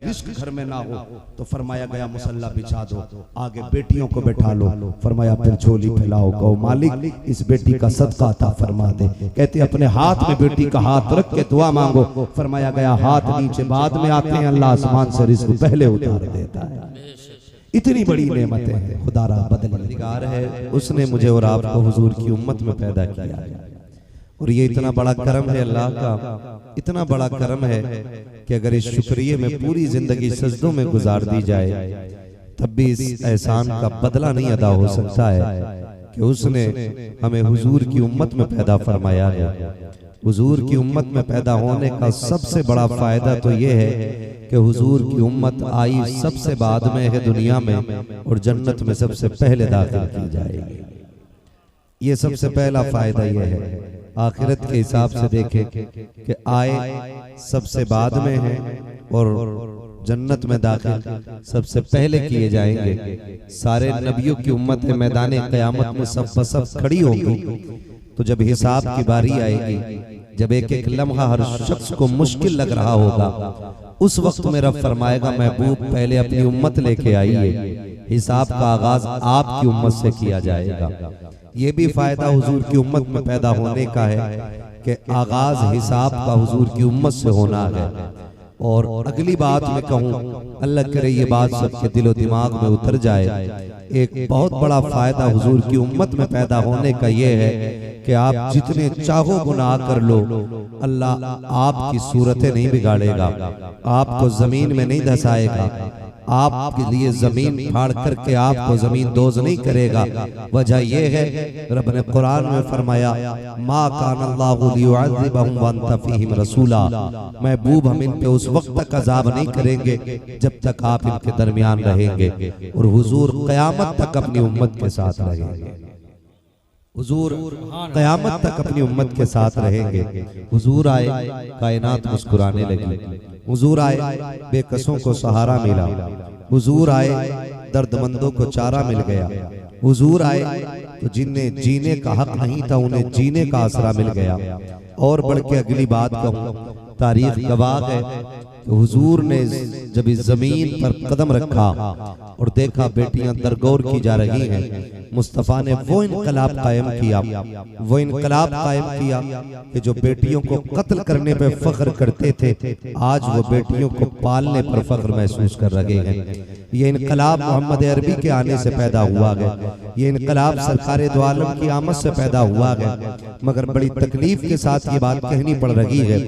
Risk घर में ना हो तो फरमाया गया मुसल्ला बिछा दो, आगे बेटियों को बैठा लो। फरमाया फिर झोली फैलाओ, कहो मालिक इस बेटी का सदका अता फरमा दे। कहते अपने हाथ में बेटी का हाथ रख के दुआ मांगो। फरमाया गया हाथ नीचे बाद में आते हैं, अल्लाह आसमान से रिस्क पहले उतार देता है। इतनी बड़ी नेमतें हैं, खुदारा बदलगार है, उसने मुझे और आपको हुजूर की उम्मत में पैदा किया है। और ये इतना बड़ा करम है अल्लाह का, इतना बड़ा करम है कि अगर इस शुक्रिये में पूरी जिंदगी सजदों में गुजार दी जाए तब भी इस एहसान का बदला नहीं अदा हो सकता है कि उसने हमें हुजूर की उम्मत में पैदा फरमाया है। हुजूर की उम्मत में पैदा होने का सबसे बड़ा फायदा तो ये है कि हुजूर की उम्मत आई सबसे बाद में है दुनिया में, और जन्नत में सबसे पहले दाखिल की जाएगी। ये सबसे पहला फायदा ये है। आखिरत के हिसाब से देखें कि आए सबसे बाद में है और जन्नत में दाखिल सबसे पहले किए जाएंगे। सारे नबियों की उम्मत मैदान क़यामत में सब बसब खड़ी होगी, तो जब हिसाब की बारी आएगी, जब एक एक लम्हा हर शख्स को मुश्किल लग रहा होगा, उस वक्त मेरा फरमाएगा महबूब पहले अपनी उम्मत लेके आइए, हिसाब का आगाज आपकी उम्मत से किया जाएगा। ये भी फायदा हुजूर की उम्मत में पैदा होने का है कि आगाज हिसाब का हुजूर की उम्मत से होना है। और अगली बात मैं कहूँ, अल्लाह करे ये बात सबके दिलो दिमाग में उतर जाए, एक बहुत बड़ा फायदा हुजूर की उम्मत में पैदा होने का ये है कि आप जितने चाहो गुनाह कर लो, अल्लाह आपकी सूरतें नहीं बिगाड़ेगा, आपको जमीन में नहीं धसाएगा, आपके लिए जमीन फाड़ करके आपको जमीन दोज नहीं करेगा। वजह यह है रब ने कुरान में फरमाया मा कान अल्लाहु लियुअज़्ज़िबहुम व अंत फीहिम रसूला, महबूब हम इन पे उस वक्त तक अज़ाब नहीं करेंगे जब तक आप इनके दरमियान रहेंगे, और हुजूर क़यामत तक अपनी उम्मत के साथ रहेंगे। हुजूर क़यामत तक अपनी उम्मत के साथ रहेंगे। हुजूर आए, कायनात मुस्कुराने लगी। हुजूर आए, बेकसों को सहारा मिला। हुजूर आए, दर्दमंदों को चारा मिल गया। हुजूर आए तो जिन्हें जीने का हक नहीं था उन्हें जीने का आसरा मिल गया। और बढ़ के अगली बात कहूँ, तारीख गवाह है कि हुजूर ने जब इस जमीन पर कदम रखा और देखा बेटियां दरगोर की जा रही हैं, मुस्तफ़ा ने वो इनकलाब कायम किया, वो इनकलाब कायम किया कि जो बेटियों को कत्ल करने पे फख्र करते थे, आज वो बेटियों को पालने पर फख्र महसूस कर रहे हैं। ये इनकलाब मोहम्मद अरबी के आने से पैदा हुआ है, ये इनकलाब सरकार दो आलम की आमद से पैदा हुआ है। मगर बड़ी तकलीफ के साथ ये बात कहनी पड़ रही है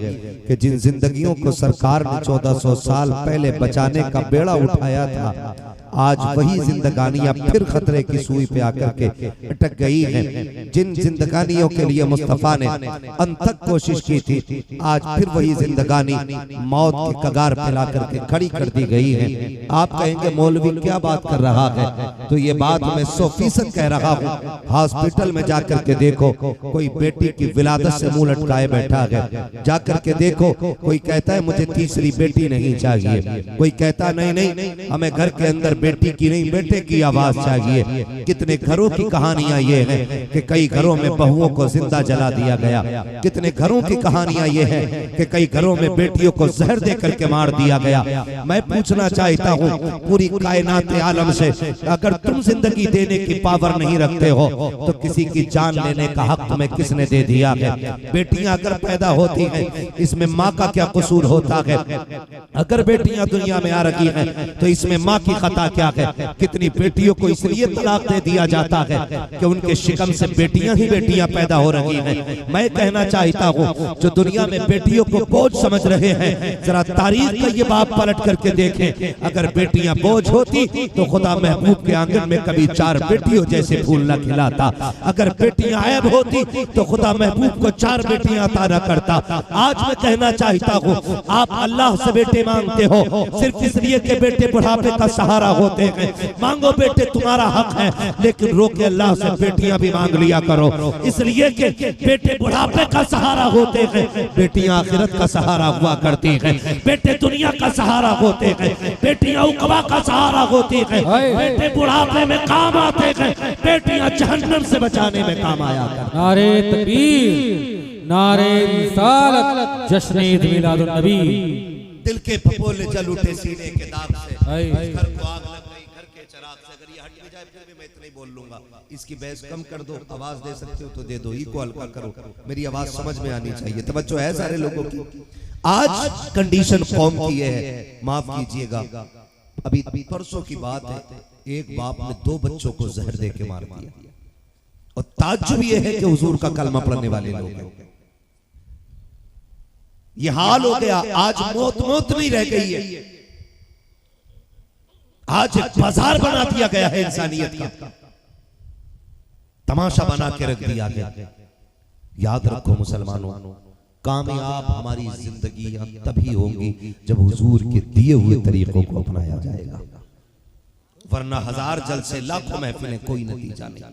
कि जिन जिंदगियों को सरकार ने 1400 साल पहले बचाने का बेड़ा उठाया था, आज वही जिंदगानियां फिर खतरे की सुई पे आकर के अटक गई हैं। जिन जिंदगानियों के लिए मुस्तफा ने अनथक कोशिश की थी, आज फिर वही जिंदगानी मौत के कगार पे ला करके खड़ी कर दी गई है। आप कहेंगे मौलवी क्या बात कर रहा है, तो ये बात मैं 100% कह रहा हूँ। हॉस्पिटल में जाकर के देखो, कोई बेटी की विलादत से मुंह लटकाए बैठा है। जाकर के देखो, कोई कहता है मुझे तीसरी बेटी नहीं चाहिए, कोई कहता नहीं हमें घर के अंदर बेटी की नहीं बेटे की आवाज चाहिए। कितने घरों की कहानियां ये हैं कि कई घरों में बहुओं को जिंदा जला दिया गया। कितने घरों की कहानियां ये हैं कि कई घरों में बेटियों को जहर दे करके मार दिया गया। मैं पूछना चाहता हूं पूरी कायनात आलम से, अगर तुम जिंदगी देने की पावर नहीं रखते हो तो किसी की जान लेने का हक तुम्हें किसने दे दिया है? बेटियां अगर पैदा होती हैं, इसमें माँ का क्या कसूर होता है? अगर बेटियां दुनिया में आ रही हैं तो इसमें माँ की खता क्या है? कितनी बेटियों को इसलिए तलाक दे दिया जाता है कि उनके शिकम से बेटियां ही बेटियां पैदा हो रही हैं। मैं कहना चाहता हूं जो दुनिया में बेटियों को बोझ समझ रहे हैं, जरा तारीख का ये बात पलट करके देखें। अगर बेटियां बोझ होती तो खुदा महबूब के आंगन में कभी 4 बेटियों जैसे फूल न खिलाता। अगर बेटियां ऐब होती तो खुदा महबूब को 4 बेटियां अता न करता। आज मैं कहना चाहता हूं, आप अल्लाह से बेटे मांगते हो सिर्फ इसलिए कि बेटे बुढ़ापे का सहारा होते हैं। मांगो बेटे, तुम्हारा हक है, लेकिन रोके अल्लाह से बेटियां भी मांग लिया करो, इसलिए कि बेटे बुढ़ापे का सहारा होते हैं, बेटियां आखिरत का सहारा हुआ करती हैं। बेटे दुनिया का सहारा होते हैं, बेटियां उकबा का सहारा होती हैं। बेटे बुढ़ापे में काम आते हैं, बेटियां जहन्नम से बचाने में काम आया करती। नारे तकबीर, नारे रिसालत, जश्न ईद मिलादुन नबी। दिल के फपोले जल उठे सीने के दाग से, घर को आग लग गई घर के चिराग से। अगर ये हट भी जाए फिर भी मैं इतना ही बोल लूंगा। इसकी बहस कम कर दो, आवाज दे सकते हो तो दे दो, इको हल्का करो, मेरी आवाज समझ में आनी चाहिए। तवज्जो है सारे लोगों की। आज कंडीशन कौम की है, माफ कीजिएगा, अभी परसों की बात है, एक बाप ने 2 बच्चों को जहर दे के मार दिया। और ताज्जुब ये है कि हुजूर का कलमा पढ़ने वाले लोग हैं। ये हाल हो गया। आज मौत नहीं रह गई है, आज एक बाजार बना दिया गया है इंसानियत का, तमाशा बना के रख दिया गया। याद रखो मुसलमानों, कामयाब हमारी जिंदगी तभी होगी जब हुजूर के दिए हुए तरीकों को अपनाया जाएगा, वरना 1000 जलसे लाखों महफिलें कोई नतीजा नहीं।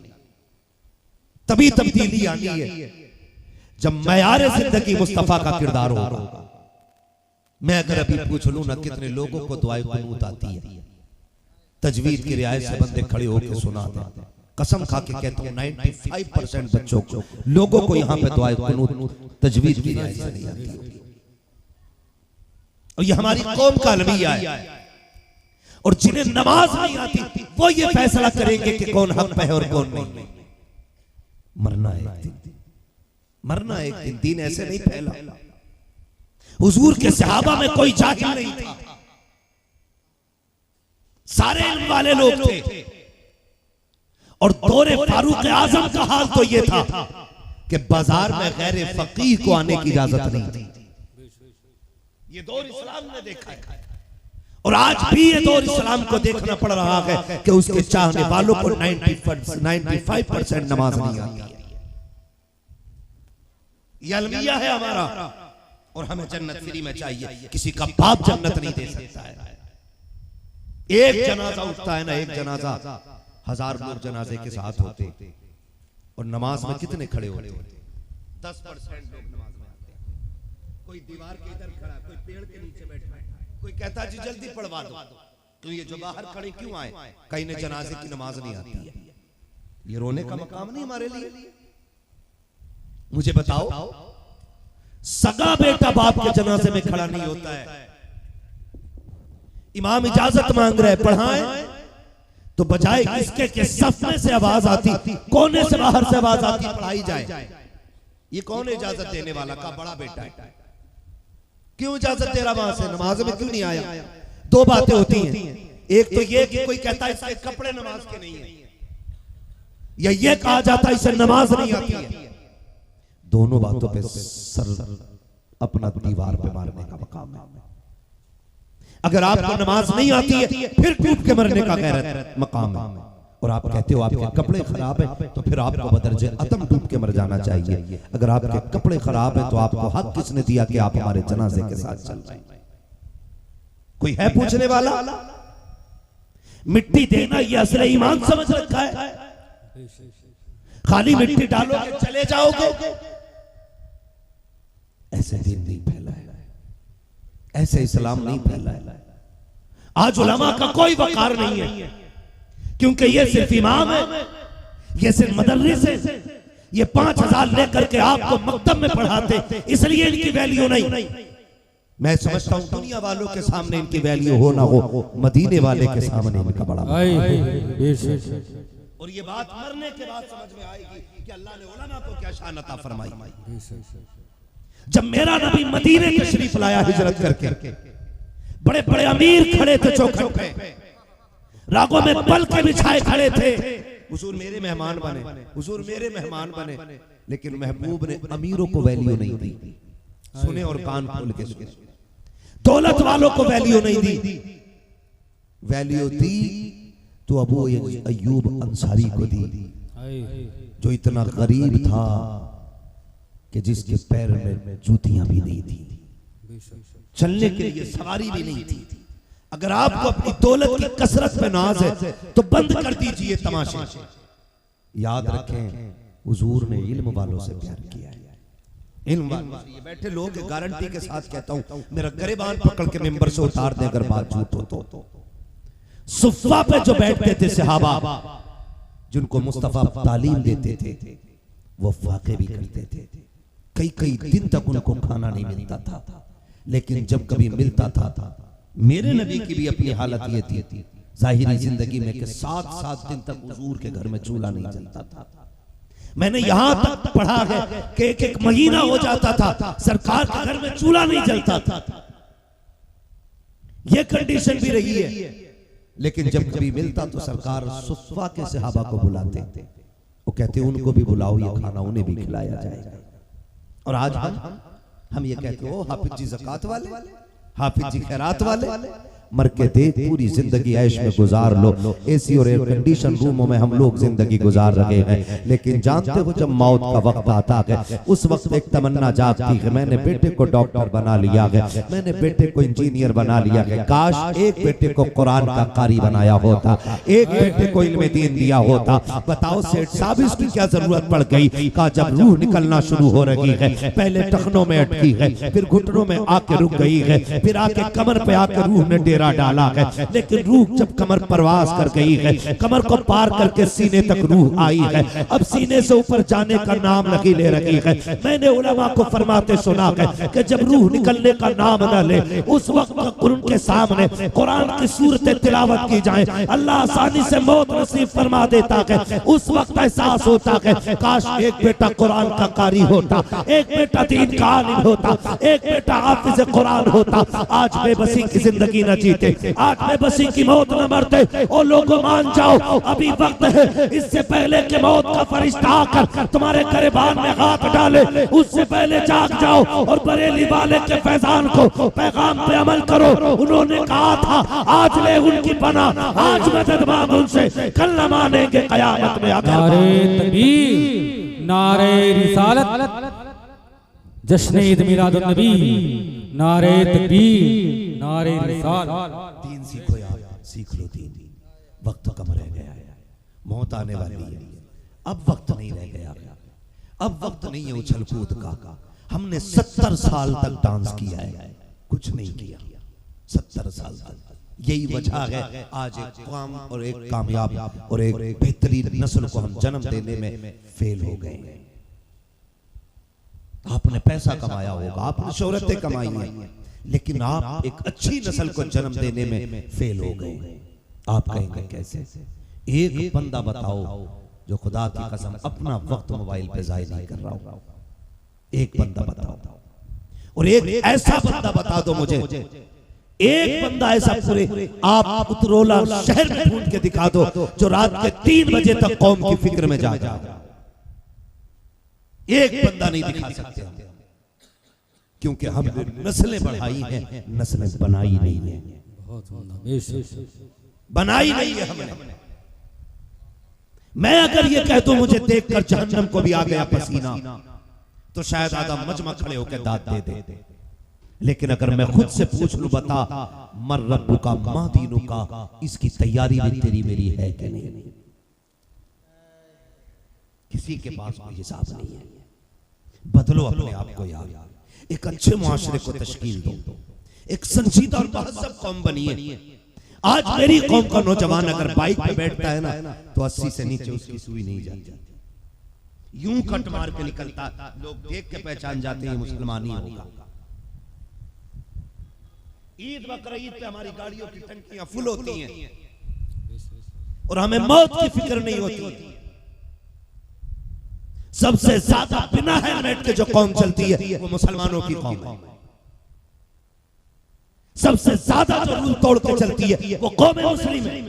तभी तब्दीली आनी है जब मयारे जिंदगी मुस्तफा का किरदार होगा। मैं अगर अभी पूछ लूं ना कितने लोगों को दुआए कुनूत आती है, तजवीज की रियायत से बंदे खड़े होकर सुनाते हैं, कसम खा के कहता हूं 95% बच्चों को, लोगों को यहाँ पे दुआए कुनूत तजवीज की रियायत से नहीं आती होगी। और ये हमारी कौम का अलमिया है। और जिन्हें नमाज नहीं आती वो ये फैसला करेंगे कि कौन हक पे है और कौन नहीं। मरना एक दिन, मरना एक दिन। दीन ऐसे नहीं फैला। हुजूर के सहाबा में कोई जाहिल नहीं था, सारे इल्म वाले लोग थे। और दौरे फारूक आजम का हाल तो ये था कि बाजार में गैर फकीह को आने की इजाजत नहीं थी। ये दौर इस्लाम ने देखा है और आज भी ये दौर इस्लाम को देखना पड़ रहा है कि उसके चाहने वालों को 95% नमाज नहीं आती है। ये अलमिया है हमारा। और हमें जन्नत फ्री में चाहिए, किसी का बाप जन्नत नहीं दे सकता है। एक जनाजा उठता है ना, एक जनाजा 1000 लोग जनाजे के साथ होते और नमाज में कितने खड़े होते? 10% लोग नमाज में आते हैं। कोई दीवार के इधर खड़ा, कोई पेड़ के नीचे बैठा है, कोई कहता जी जल्दी पढ़वा दो, तो ये जो बाहर खड़े क्यों आए? कहीं ने जनाजे की नमाज नहीं आती है। ये रोने का मकाम नहीं हमारे लिए। मुझे बताओ, सगा बेटा बाप के जनाजे में खड़ा नहीं होता है, इमाम इजाजत मांग रहे पढ़ाएं, तो बजाय इसके के सफ में से आवाज आती, कोने से बाहर से आवाज आती पढ़ाई जाए। ये कौन इजाजत देने वाला? का बड़ा बेटा है, क्यों इजाजत दे रहा वहां से? नमाज में क्यों नहीं आया? 2 बातें होती हैं, एक तो ये कि कोई कहता है इसके कपड़े नमाज के नहीं है, या ये कहा जाता है इसे नमाज नहीं आती है। दोनों बातों पे सर अपना दीवार पे मारने का मकाम है। अगर आपको नमाज नहीं आती है फिर टूट के मरने का गैरत मकाम है। और आप कहते हो आपके कपड़े खराब है तो फिर आपको बदरजे अतम डूब के मर जाना चाहिए। अगर आपके कपड़े खराब है तो आपको हक किसने दिया कि आप हमारे जनाजे के साथ चल रहे? कोई है पूछने वाला? मिट्टी देना ये असले ईमान समझ रखा है। खाली मिट्टी डालोगे चले जाओगे। ऐसे दिन नहीं फैला है, ऐसे इस्लाम नहीं फैला है। आज उलमा का कोई वकार नहीं है, क्योंकि ये सिर्फ इमाम है, ये सिर्फ मदरस है। ये 5000 लेकर के आपको मकतब में पढ़ाते, इसलिए इनकी वैल्यू नहीं। मैं समझता हूं दुनिया वालों के सामने इनकी वैल्यू हो ना हो, मदीने वाले के सामने इनका बड़ा। और ये बात मरने के बाद समझ में आएगी कि अल्लाह ने उलमा को क्या शान अता फरमाई। जब मेरा नबी मदीने तशरीफ लाया हिजरत करके, बड़े बड़े अमीर खड़े थे चौखट पे, रागों में पल के बिछाए खड़े थे। हुजूर मेरे मेहमान बने, हुजूर मेरे मेहमान बने, लेकिन महबूब ने अमीरों को वैल्यू नहीं दी। सुने और कान खोल के सुने। दौलत वालों को वैल्यू नहीं दी, वैल्यू दी तो अबू अय्यूब अंसारी को दी, जो इतना गरीब था कि जिसके पैर में जूतियां भी नहीं थी, चलने के लिए सवारी भी नहीं थी। अगर आपको अपनी दौलत की कसरत पे नाज है तो बंद कर दीजिए तमाशे। याद रखें हुजूर ने इल्म वालों से प्यार किया है। इल्म वाले ये बैठे लोग गारंटी के साथ कहता हूं, मेरा गरेबान पकड़ के मेंबर से उतार दे अगर बात झूठ हो तो। सुफ़ा पे जो बैठते थे सहाबा, जिनको मुस्तफा तालीम देते थे, वो वाक़े भी करते थे। कई कई दिन तक उनको खाना नहीं मिलता था, लेकिन जब कभी मिलता था, मेरे नबी की भी अपनी हालत ये थी जाहिरी जिंदगी में कि 7-7 दिन तक हुजूर के घर में चूल्हा नहीं जलता था। मैंने यहां तक पढ़ा है कि एक महीना हो जाता था सरकार के घर में चूल्हा नहीं जलता था। यह कंडीशन भी रही है। लेकिन जब कभी मिलता तो सरकार सुफ़ा के सहाबा को बुलाते, वो कहते उनको भी बुलाओ, ये खाना उन्हें भी खिलाया जाएगा। और आज हम ये कहते हो हाफिज जी ज़कात वाले, हाफिज जी खैरात वाले, मर के देख पूरी जिंदगी ऐश में गुजार लो। एसी और एयर कंडीशन रूमों में हम लोग जिंदगी गुजार रहे हैं, लेकिन जानते हो जब मौत का वक्त आता है उस वक्त एक तमन्ना जागती है, मैंने बेटे को डॉक्टर बना लिया है, मैंने बेटे को इंजीनियर बना लिया है, काश एक बेटे को कुरान का कारी बनाया होता, एक बेटे को इल्म दीन दिया होता। बताओ सेठ साहब इसकी क्या जरूरत पड़ गई? कहा जब रूह निकलना शुरू हो रही है, पहले टखनों में अटकी है, फिर घुटनों में आके रुक गई है, फिर आके कमर पे आके रूह ने डेरा डाला है, लेकिन रूह जब कमर परवास कर गई है, कमर को पार करके सीने तक रूह आई है, अब सीने से ऊपर जाने का नाम नहीं ले रही है। मैंने उलमा को फरमाते सुना है कि जब रूह निकलने का नाम न ले उस वक्त उनके सामने कुरान की सूरतें तिलावत की जाए, अल्लाह आसानी से मौत नसीब फरमा देता है। उस वक्त एहसास होता है काश एक बेटा कुरान का कारी होता, एक बेटा दीन का आलिम होता, एक बेटा हाफिज कुरान होता। आज बेबसी की जिंदगी न जीते, आज बेबसी की मौत न मरते। और लोगों मान जाओ अभी वक्त है, इससे पहले कि मौत का फरिश्ता आकर तुम्हारे गिरबान में हाथ डाले उससे पहले जाग जाओ और बरेली वाले के फैजान को पैगाम पे अमल करो। उन्होंने कहा था आज ले उनकी पना, आज मदद मांग उनसे, कल न मानेंगे कयामत में। नारे तकबीर, नारे रिसालत, जश्न ईद मिलादुन नबी, नारे तकबीर, नारे रिसालत। दीन सीखो यार, सीख लो दीन। वक्त कम रह गया है, मौत आने वाली है, अब वक्त नहीं रह गया, अब वक्त नहीं है उछल कूद का। हमने 70 साल तक डांस किया है, कुछ नहीं किया 70 साल तक। यही वजह है आज एक काम और एक कामयाब और एक बेहतरीन नस्ल को हम जन्म देने में फेल हो गए। आपने पैसा कमाया होगा, आपने शोहरतें कमाई हैं, लेकिन आप एक अच्छी नस्ल को जन्म देने में फेल हो गए। आप कहेंगे कैसे? एक बंदा बताओ जो खुदा की कसम अपना वक्त मोबाइल पे जाया नहीं कर रहा हो, एक बंदा बताओ। और एक ऐसा बंदा बता दो मुझे, एक बंदा ऐसा पूरे आप उतरोला शहर में ढूंढ के दिखा दो जो रात के 3 बजे तक कौम की फिक्र में जागा। एक बंदा नहीं दिखा सकते, क्योंकि हमने नस्लें बढ़ाई हैं, नस्लें बनाई नहीं है, बनाई नहीं है हमने। मैं अगर ये कह दूं मुझे देखकर जहन्नम को भी आ गया पसीना, तो शायद आदम मजमा खड़े होकर दाद दे दे। लेकिन अगर मैं खुद से पूछ लूं बता मर रब्बु का मां दीनु का, इसकी तैयारी भी तेरी मेरी है कि नहीं? किसी के पास कोई हिसाब नहीं है। बदलो अपने आप को यार, एक अच्छे मुआशरे को तश्कील दो, एक संजीदा और महज़ब कौम बनिए। आज मेरी कौम का नौजवान अगर बाइक पे बैठता है ना तो 80 से नीचे उसकी सुई नहीं जाती, यूं कट मार के निकलता, लोग देख के पहचान जाते हैं मुसलमान ही होगा। ईद बकरीद पे हमारी गाड़ियों की टंकियां फुल होती हैं और हमें मौत की फिक्र नहीं होती। सबसे ज्यादा बिना हेलमेट के जो कौम चलती है वो मुसलमानों की कौम है। सबसे ज्यादा जो रूल तोड़ के चलती है वो कौम मुस्लिम है।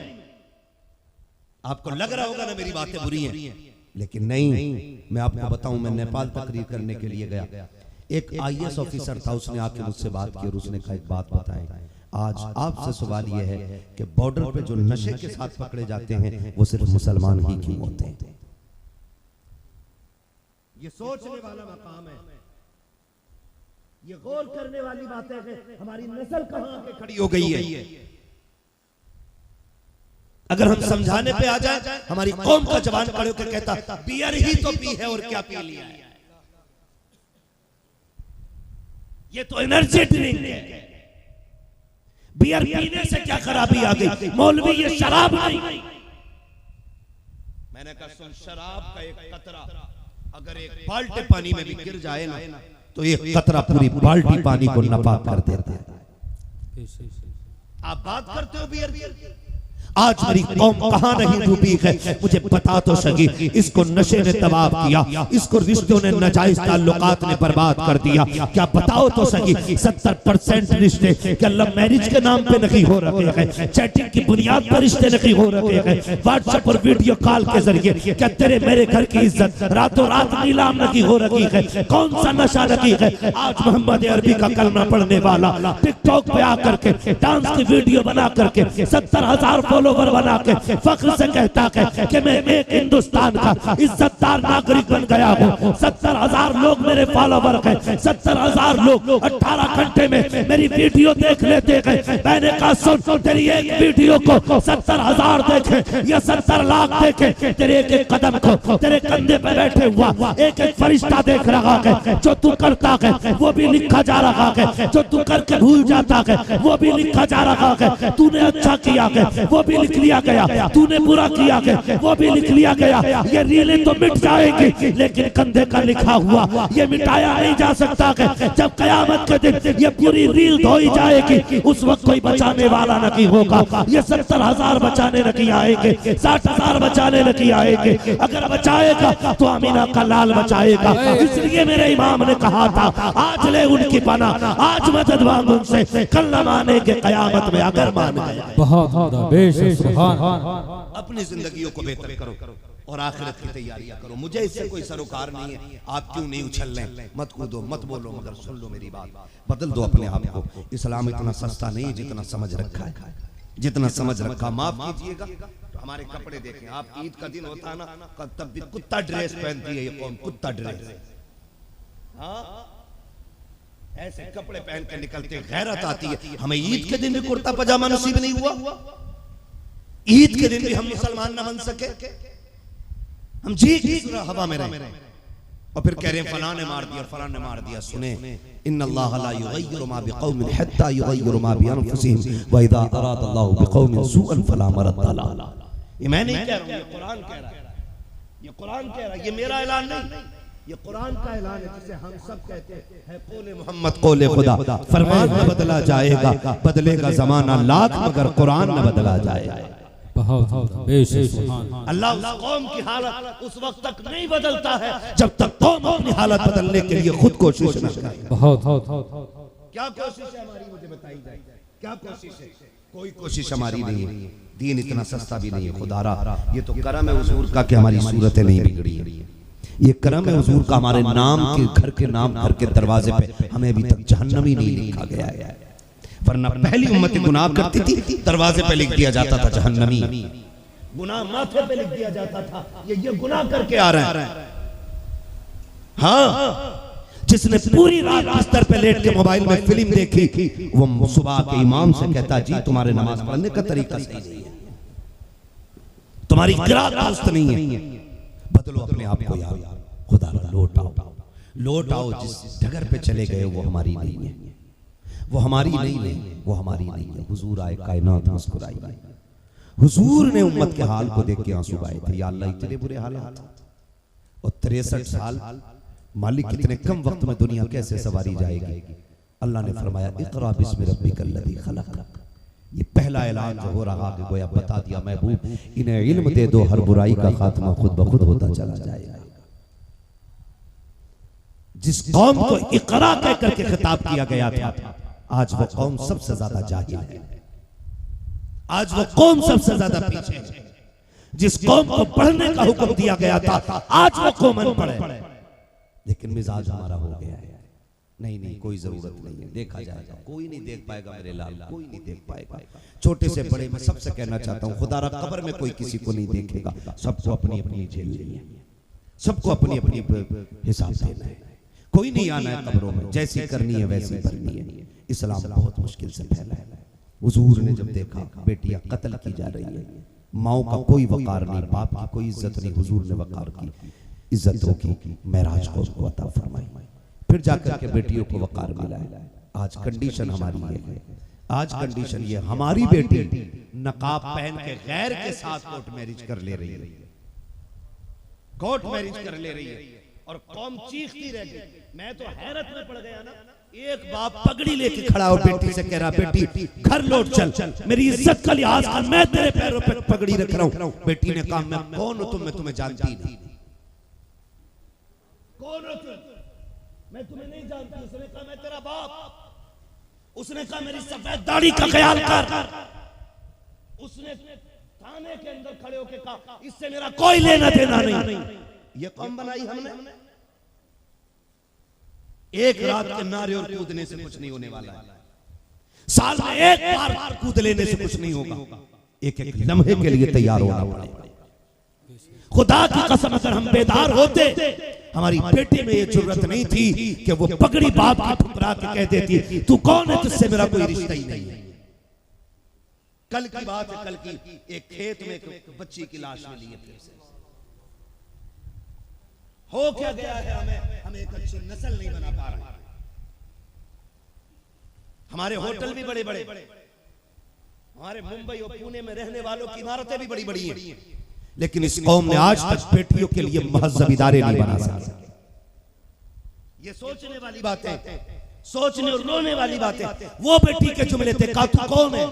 आपको लग रहा होगा ना मेरी बातें बुरी हैं, लेकिन नहीं, मैं आपको बताऊं, मैं नेपाल तकरीर करने के लिए गया, एक IAS ऑफिसर था, उसने आके मुझसे बात की और उसने कहा एक बात बताई, आज आपसे सवाल यह है कि बॉर्डर पे जो नशे के साथ पकड़े जाते हैं वो सिर्फ मुसलमान ही क्यों होते हैं? ये सोचने वाला मकाम है, ये गौर करने वाली बात है कि हमारी नस्ल कहां आके खड़ी हो गई है। अगर हम समझाने पे आ जाए, हमारी कौम का जवान खड़े होकर कहता बियर ही तो पी है और क्या पी लिया है, ये तो एनर्जी ड्रिंक है, बियर पीने से क्या खराबी आ गई? मौलवी ये शराब नहीं। मैंने कहा सुन, शराब का एक कतरा अगर एक बाल्टी पानी में भी गिर जाए ना तो एक कतरा पूरी बाल्टी पानी को नापाक कर देता है। आप बात करते हो बियर की, आज मेरी कौम कहां नहीं डूबी है, मुझे बता तो सकी। इसको नशे ने तबाह किया, इसको रिश्तों ने, नाजायज ताल्लुकात ने बर्बाद कर दिया। क्या बताओ तो सकी 70% रिश्ते क्या लव मैरिज के नाम पे नहीं हो रहे हैं, चैटिंग की बुनियाद पर रिश्ते नहीं हो रहे हैं, व्हाट्सएप और वीडियो कॉल के जरिए क्या तेरे मेरे घर की इज्जत रातों रात नीलाम नहीं हो रही है। कौन सा नशा रखी है। आज मोहम्मद अरबी का कलमा पढ़ने वाला टिकटॉक पे आकर के डांस की वीडियो बना करके 70,000 फॉलोवर बना के फख्र से कहता है कि मैं एक हिंदुस्तान का इज्जतदार नागरिक बन गया हूँ। 70,000 लोग मेरे फॉलोवर हैं, 70,000 लोग 18 घंटे में मेरी वीडियो देख लेते हैं। मैंने कहा सुन, तेरी एक वीडियो को 70,000 देखे या 70 लाख देखे, तेरे एक कदम को तेरे कंधे पे बैठे हुआ एक एक फरिश्ता देख रहा है। जो तू करता है वो भी लिखा जा रहा है, जो तू करके भूल जाता है वो भी लिखा जा रहा है। तूने अच्छा किया है वो भी लिख लिया गया, तूने बुरा किया है वो भी लिख लिया गया। ये रीलें तो मिट जाएंगी लेकिन कंधे का लिखा हुआ ये मिटाया नहीं जा सकता है। जब कयामत के दिन ये पूरी रील धोई जाएगी उस वक्त कोई बचाने वाला नहीं होगा। ये 70,000 बचाने नहीं आएंगे, 60,000 बचाने नहीं आएंगे। अगर बचाएगा तो अमीना का लाल बचाएगा। इसलिए मेरे इमाम ने कहा था आज ले उनकी पना, आज मदद मांग उनसे, कल न मानेंगे कयामत में अगर मान गया। बहुत बेशक सुभान। अपनी जिंदगियों को बेहतर करो और आखिरत की तैयारियां करो। मुझे इससे कोई सरोकार नहीं है, आप क्यों नहीं उछल लें, मत कूदो मत बोलो, मगर सुन लो मेरी बात, बदल दो अपने आप को। इस्लाम इतना सस्ता नहीं जितना समझ रखा है, जितना समझ रखा। माफ कीजिएगा तो हमारे कपड़े देखें आप, ईद का दिन होता है ना तब भी कुत्ता ड्रेस पहनती है ये कौन, कुत्ता ड्रेस। हाँ ऐसे कपड़े पहन के निकलते, गैरत आती है। हमें ईद के दिन भी कुर्ता पजामा नसीब नहीं हुआ, ईद के दिन भी हम मुसलमान न बन सके। हम जी हवा में रहे और फिर कह रहे हैं फलां ने मार दिया फलां ने मार दिया। सुने इन्नल्लाह ला युगय्यिरु मा बिक़ौमिन हत्ता युगय्यिरु मा बिअनफुसिहिम व इज़ा अरादल्लाहु बिक़ौमिन सूअन फला मरद्द लहु। ये मैं नहीं कह रहा हूं, ये कुरान कह रहा है, ये कुरान कह रहा है, ये मेरा ऐलान नहीं, ये कुरान का ऐलान है जिसे हम सब कहते हैं कौले मोहम्मद कौले खुदा। फरमान न बदला जाएगा, बदलेगा जमाना लाख मगर कुरान न बदला जाएगा। अल्लाह उस कौम की हालत उस वक्त तक नहीं बदलता है जब तक कौम अपनी हालत बदलने के लिए खुद कोशिश न करे। क्या कोशिश है हमारी, मुझे बताई जाए क्या कोशिश है? कोई कोशिश हमारी नहीं है। दीन इतना सस्ता भी नहीं है खुदारा। ये तो करम है हुजूर का कि हमारी सूरतें नहीं बिगड़ी है। ये करम है हुजूर का हमारे नाम के घर के नाम घर के दरवाजे पे हमें अभी तक जहन्नमी नहीं लिखा गया है। वरना पहली उम्मतें गुनाह करती थी, दरवाजे पे लिख दिया जाता था जहन्नमी, गुनाह माथे पे लिख दिया जाता था ये गुनाह करके आ रहा है। हाँ जिसने पूरी रात बिस्तर पे लेट के मोबाइल में फिल्म देखी वो सुबह के इमाम से कहता जी तुम्हारे नमाज पढ़ने का तरीका सही नहीं है, तुम्हारी क़िराअत दुरुस्त नहीं है। बदलो अपने आप को यार, खुदा लौट आओ, लौट आओ। जिस जगह पे चले गए वो हमारी नहीं है, वो हमारी नहीं है, वो हमारी नहीं है। हुजूर आए कायनात मुस्कुराई, हुजूर ने उम्मत के हाल को देख के आंसू बहाए थे। या अल्लाह इतने बुरे हालात और 63 साल मालिक कितने कम वक्त में दुनिया कैसे सवारी जाएगी। अल्लाह ने फरमाया इक़रा बिस्मि रब्बिकल लज़ी खलक़। ये पहला ऐलान जो हो रहा है गोया बता दिया महबूब इन्हें इल्म दे दो, हर बुराई का खात्मा खुद ब खुद होता चला जाएगा। जिस कौम को इक़रा कह करके खिताब किया गया था आज वो कौम सबसे ज्यादा जाहिल है, आज वो कौम सबसे ज्यादा पीछे है। जिस कौम को पढ़ने का हुक्म दिया गया था आज वो कौम अनपढ़ है। लेकिन मिजाज हमारा हो गया है नहीं कोई जरूरत नहीं है, देखा जाएगा, कोई नहीं देख पाएगा मेरे लाल, कोई नहीं देख पाएगा। छोटे से बड़े मैं सबसे कहना चाहता हूँ खुदारा कब्र में कोई किसी को नहीं देखेगा, सबको अपनी अपनी झेल लेनी है, सबको अपनी अपनी हिसाब देना है। कोई नहीं आना है कब्रों में, जैसी करनी है वैसी करनी है। इस्लाम बहुत मुश्किल से फैला है। हुजूर ने जब देखा बेटियां कत्ल की जा रही है, माओ का कोई वकार नहीं, बाप की कोई इज्जत नहीं, हुजूर ने वकार की, इज्जतों की महराज को उसको अता फरमाई, फिर जाकर के बेटियों को वकार मिला है। आज कंडीशन हमारी है, आज कंडीशन ये हमारी बेटी नकाब पहन के गैर के साथ कोर्ट मैरिज कर ले रही है, कोर्ट मैरिज कर ले रही है। और कौम चीखती रह गई। मैं तो हैरत में पड़ गया ना। एक बाप पगड़ी लेके खड़ा हो बेटी से कह रहा, बेटी घर लौट चल, मेरी इज्जत का लिहाज कर, मैं तेरे पैरों पे पगड़ी रख रहा हूं। बेटी ने कहा, मैं कौन हूं तुम, मैं तुम्हें जानती नहीं। कौन हो तुम? मैं तुम्हें नहीं जानती। उसने कहा, मैं तेरा बाप। उसने कहा, मेरी सफेद दाढ़ी का ख्याल कर। उसने थाने के अंदर खड़े होकर कहा, इससे मेरा कोई लेना देना नहीं। ये कौम बनाई हमने। एक रात के नारे और कूदने से कुछ नहीं होने वाला है। साल में एक बार कूद लेने से कुछ नहीं होगा। एक एक लम्हे के लिए तैयार होना पड़ेगा। खुदा की कसम, अगर हम बेदार होते, हमारी बेटी में ये जरूरत नहीं थी कि वो पगड़ी बाप की ठुकरा के कह देती, तू कौन है, तुझसे मेरा कोई रिश्ता ही नहीं है। कल की बात है, कल की एक खेत में एक बच्ची की लाश मिली है। फिर से हो क्या गया है, हम एक अच्छी नस्ल नहीं बना पा रहे। हमारे होटल भी बड़े बड़े, हमारे मुंबई और पुणे में रहने वालों की इमारतें भी बड़ी बड़ी हैं, लेकिन इस कौम ने आज तक बेटियों के लिए महज़ब इदारे नहीं बना सके। ये सोचने वाली बातें, सोचने और रोने वाली बातें। वो बेटी के जुमले थे, का तू कौन है,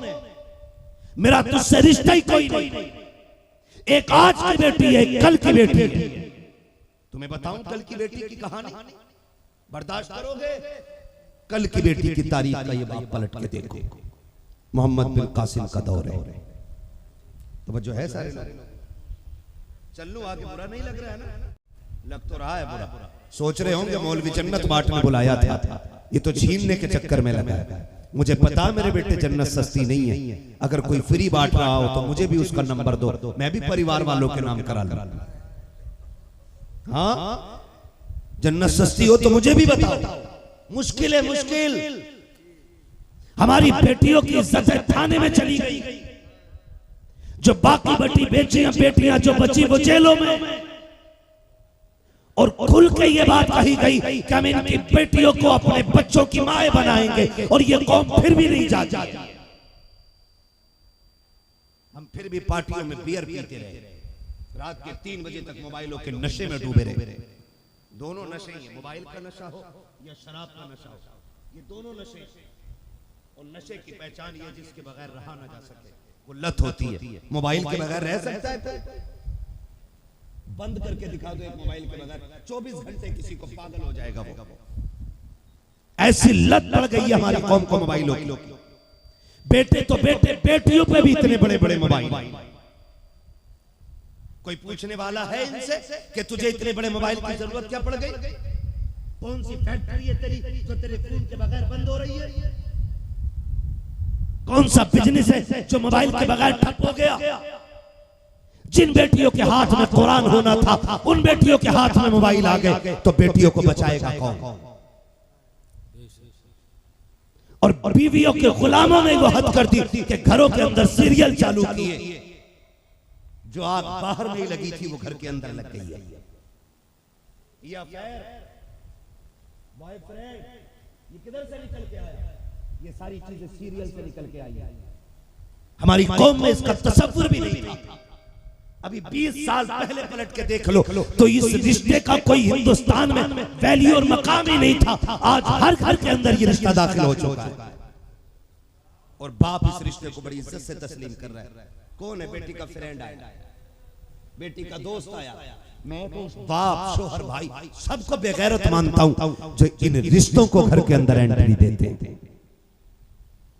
मेरा तुझसे रिश्ता ही कोई नहीं। एक आज की बेटी है, एक कल की बेटी है। तुम्हें बताऊं कल की बेटी की कहानी, बर्दाश्त करोगे? कल की बेटी की तारीख का ये बाप पलट के देखो। मोहम्मद बिन कासिम का दौर है। तो जो है सारे लोग, चल लूं आगे, बुरा नहीं लग रहा है ना? लग तो रहा है बुरा। सोच रहे होंगे मौलवी जन्नत बांटने बुलाया था, ये तो छीनने के चक्कर में लगा है। मुझे पता मेरे बेटे जन्नत सस्ती नहीं है। अगर कोई फ्री बांट रहा हो तो मुझे भी उसका नंबर दो, मैं भी परिवार वालों के नाम करा लूं। हाँ, जन्नत सस्ती हो तो मुझे भी बताओ। मुश्किल है, मुश्किल। हमारी बेटियों की इज्जत थाने में चली गई। जो बाकी बची बेटियां जो बची वो जेलों में। और खुल के ये बात कही गई कि हम इनकी बेटियों को अपने बच्चों की माएं बनाएंगे, और ये कौम फिर भी नहीं जाती। हम फिर भी पार्टियों में बियर पीते रहे, रात के 3 बजे तक मोबाइलों के नशे में डूबे रहे। दोनों नशे ही, मोबाइल का नशा हो या शराब का नशा हो, ये दोनों नशे। और नशे की पहचान ये जिसके बगैर रहा ना जा सके, वो लत होती है। मोबाइल के बगैर रह सकता है? बंद करके दिखा दो एक मोबाइल के बगैर, 24 घंटे किसी को पागल हो जाएगा वो। ऐसी लत पड़ गई है हमारी कौम को मोबाइलों की। बेटे तो बेटे, बेटियों पे भी इतने बड़े बड़े मोबाइल। कोई पूछने वाला है इनसे कि तुझे इतने बड़े मोबाइल की जरूरत क्या पड़ गई? कौन सी फैक्ट्री है तेरी जो तेरे खून के बगैर बंद हो रही है? कौन सा बिजनेस है जो मोबाइल के बगैर ठप हो गया? जिन बेटियों के हाथ में कुरान होना था, उन बेटियों के हाथ में मोबाइल आ गए, तो बेटियों को बचाएगा कौन? और बीवियों के गुलामों ने वो हद कर दी कि घरों के अंदर सीरियल चालू किए। जो आग बाहर नहीं लगी थी वो घर के अंदर लग गई है। ये अफेयर, बॉयफ्रेंड, ये किधर से निकल के आया? ये सारी चीजें सीरियल से निकल के आई है। हमारी कौम में इसका तसव्वुर भी नहीं था। अभी 20 साल पहले पलट के देख लो तो इस रिश्ते का कोई हिंदुस्तान में वैल्यू और मकाम ही नहीं था। आज हर घर के अंदर ये रिश्ता दाखिल हो चुका है, और बाप इस रिश्ते को बड़ी इज्जत से तस्लीम कर रहा है। कौन है? बेटी का फ्रेंड आया, बेटी का दोस्त आया। मैं तो बाप, शोहर, भाई सबको बेगैरत मानता हूं जो इन रिश्तों को घर के अंदर एंट्री देते हैं।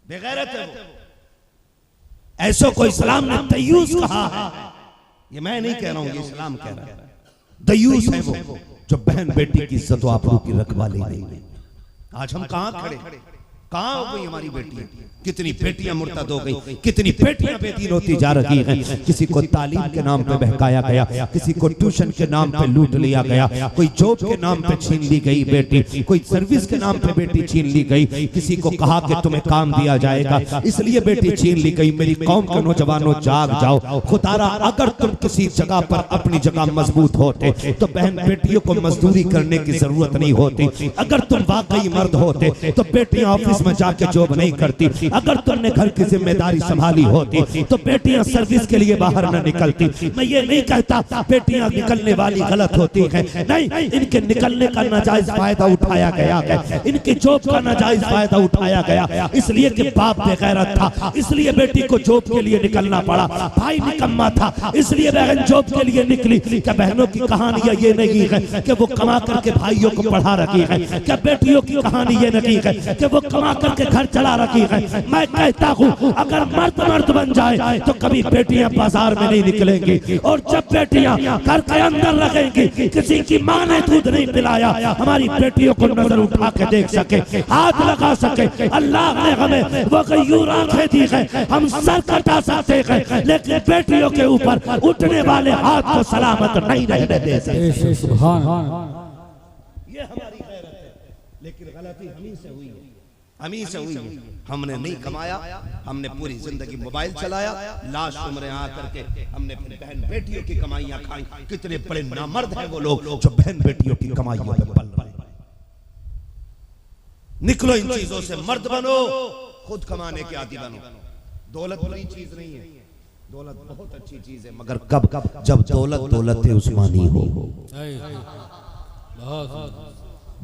बेगैरत है वो। ऐसो को इस्लाम ने दयूस कहा है। ये मैं नहीं कह रहा हूं, ये इस्लाम कह रहा है। दयूस है वो जो बहन बेटी की इज्जत आबरू की रखवाली नहीं। आज हम कहां खड़े, कहां हो गई हमारी बेटी? कितनी बेटियां मुर्तद हो गई, कितनी बेटियां बेदीन होती जा रही हैं। किसी को तालीम के नाम पे बहकाया गया, किसी को ट्यूशन के नाम पे लूट लिया गया, कोई जॉब के नाम पे छीन ली गई बेटी, कोई सर्विस के नाम पे बेटी छीन ली गई। किसी को कहा कि तुम्हें काम दिया जाएगा इसलिए बेटी छीन ली गई। मेरी कौम के नौजवानों जाग जाओ। खुदारा अगर तुम किसी जगह पर अपनी जगह मजबूत होते तो बहन बेटियों को मजदूरी करने की जरूरत नहीं होती। अगर तुम वाकई मर्द होते तो बेटियां ऑफिस ऑफिस में जाके जॉब नहीं करती, अगर तुमने घर की जिम्मेदारी संभाली होती तो बेटियां सर्विस के लिए बाहर न निकलती। मैं ये नहीं कहता बेटियां निकलने वाली गलत होती हैं, नहीं, इनके निकलने का नाजायज फायदा उठाया गया है, इनकी जॉब का नाजायज फायदा उठाया गया, इसलिए कि बाप बेगैरत था इसलिए बेटी को जॉब के लिए निकलना पड़ा, भाई निकम्मा था इसलिए बहन जॉब के लिए निकली। क्या बहनों की कहानियां ये नहीं है कि वो कमा करके भाइयों को पढ़ा रखी है? क्या बेटियों की कहानी ये नहीं है कि वो कमा करके घर चला रखी है? मैं कहता हूँ अगर मर्द बन जाए तो कभी बेटियां बाजार में नहीं निकलेंगी, और जब बेटियां घर के अंदर रहेंगी, किसी की माँ ने दूध नहीं पिलाया, हमारी बेटियों को नजर उठा के देख सके, हाथ लगा सके। अल्लाह ने हमें वो गयूर आंखें दी है, हम सर कटा सकते हैं लेकिन बेटियों के ऊपर उठने वाले हाथ को सलामत नहीं रहने दे सकते। सुभान ये हमारी गैरत है, लेकिन गलती हमी से हुई है, हमी से हुई है। हमने नहीं कमाया, हमने पूरी जिंदगी मोबाइल चलाया, लाश उम्र आकर के हमने बहन बेटियों की कमाइयां खाई। कितने बड़े नामर्द हैं वो लोग जो बहन बेटियों की कमाइयों पे पल रहे हैं। निकलो इन चीजों से, मर्द बनो, खुद कमाने के आदी बनो। दौलत बुरी चीज नहीं है, दौलत बहुत अच्छी चीज है, मगर कब जब दौलत उस्मानी हो।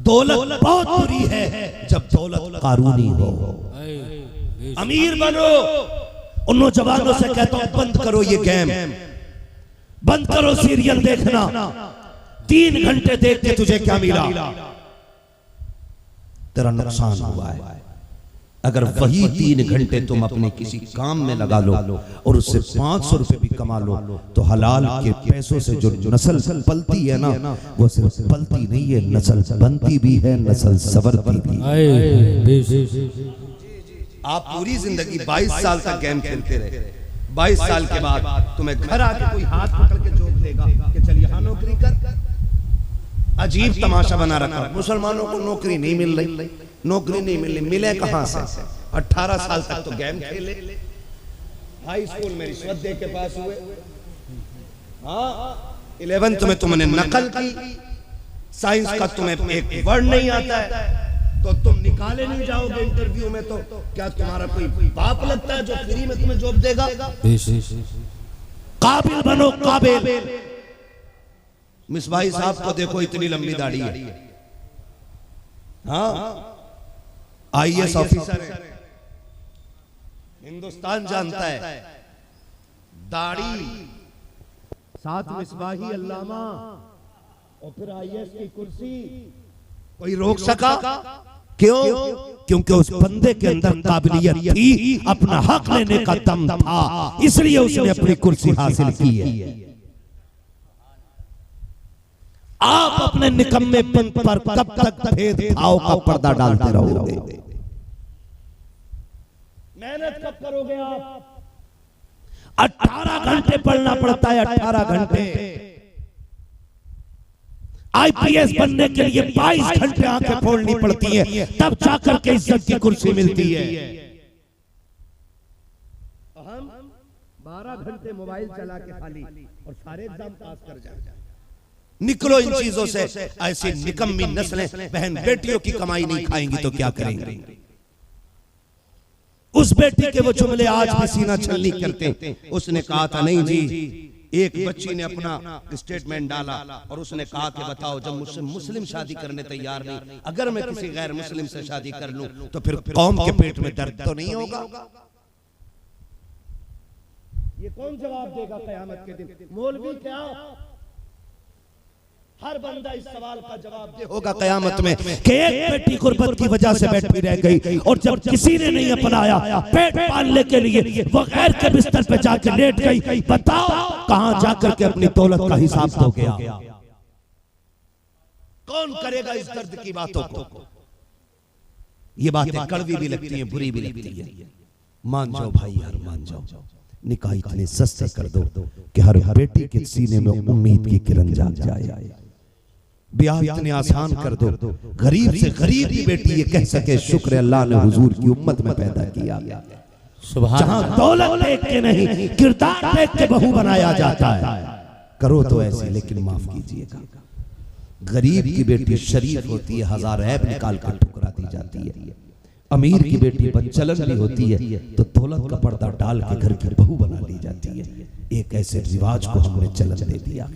दौलत बहुत बुरी है जब दौलत कानूनी हो। अमीर बनो। उन नौजवानों से कहता हूं बंद करो ये गेम, बंद करो सीरियल देखना। 3 घंटे देख के तुझे क्या मिला? तेरा नुकसान हुआ है। अगर वही 3 घंटे तुम अपने किसी काम में लगा लो और उससे 500 रुपए भी कमा लो तो हलाल के पैसों से जो नस्ल पलती है ना, वो सिर्फ पलती नहीं है, नस्ल बनती भी है, नस्ल संवरती भी है। आप पूरी जिंदगी 22 साल तक गेम खेलते रहे, 22 साल के बाद तुम्हें घर आके कोई हाथ पकड़ के जोक देगा कि चल यहाँ नौकरी कर। अजीब तमाशा बना रखा, मुसलमानों को नौकरी नहीं मिल रही, नौकरी नहीं मिल रही, मिले कहां से? 18 साल तक तो गेम खेले, हाई स्कूल में रिश्वत दे के पास हुए, हाँ 11th में तुमने नकल की, साइंस का तुम्हें एक वर्ड नहीं आता है तो तुम निकाले नहीं जाओगे इंटरव्यू में, तो क्या तुम्हारा कोई बाप लगता है जो फ्री में तुम्हें जॉब देगा? काबिल बनो, काबिल। मिसबाही साहब को देखो, इतनी लंबी दाढ़ी है, हाँ IAS ऑफिसर है, हिंदुस्तान जानता है। दाढ़ी, साथ मिसबाही अल्लामा, और फिर IAS की कुर्सी, कोई रोक सका? क्यों? क्योंकि उस बंदे के अंदर काबिलियत थी, अपना हक लेने का दम था, इसलिए उसने अपनी कुर्सी हासिल की है। आप अपने निकम्मेपन पर कब तक भेदभाव का पर्दा डालते रहोगे? मेहनत कब करोगे आप? 18 घंटे पढ़ना पड़ता है, 18 घंटे। IPS बनने के लिए 22 घंटे आंखें फोड़नी पड़ती है, तब जाकर के इज्जत की कुर्सी मिलती है। हम 12 घंटे मोबाइल चला के खाली और सारे एग्जाम पास कर जाए। निकलो इन चीजों से। ऐसी निकम्मी नस्लें बहन बेटियों की कमाई नहीं खाएंगी तो क्या करेंगे? उस बेटी के वो जुमले आज भी सीना छलनी करते। उसने कहा था, नहीं जी, एक बच्ची ने अपना स्टेटमेंट डाला और उसने कहा कि बताओ, जब मुस्लिम शादी करने तैयार नहीं, अगर मैं किसी गैर मुस्लिम से शादी कर लूं तो फिर कौम के पेट में दर्द तो नहीं होगा? ये कौन जवाब देगा कयामत के दिन? मौलवी क्या? हर बंदा इस सवाल का जवाब दे होगा कयामत में कि एक बेटी गुर्बत की वजह से बैठी रह गई, और जब किसी ने नहीं अपनाया पेट पालने के लिए वो गैर के बिस्तर पे जाकर लेट गई। बताओ कहां जाकर के अपनी दौलत का हिसाब दो गया? कौन करेगा इस दर्द की बातों को? ये बातें कड़वी भी लगती हैं, बुरी भी लगती है। मान जाओ भाई यार, मान जाओ। निकाह इतने सस्ते कर दो कि हर बेटी के सीने में उम्मीद की किरण जाग जाए। ब्याह इतने आसान कर दो, गरीब से गरीब की बेटी ये कह सके शुक्र अल्लाह ने हुजूर की उम्मत में पैदा किया। जहां दौलत देख के नहीं, किरदार देख के बहू बनाया जाता है। करो तो ऐसे, लेकिन माफ कीजिएगा, गरीब की बेटी शरीफ होती है, 1000 ऐब निकाल कर ठुकरा दी जाती है। अमीर की बेटी बदचलन भी होती है तो दौलत का पर्दा डाल के घर की बहू बना ली जाती है। एक ऐसे रिवाज को हमने चलन दे दिया।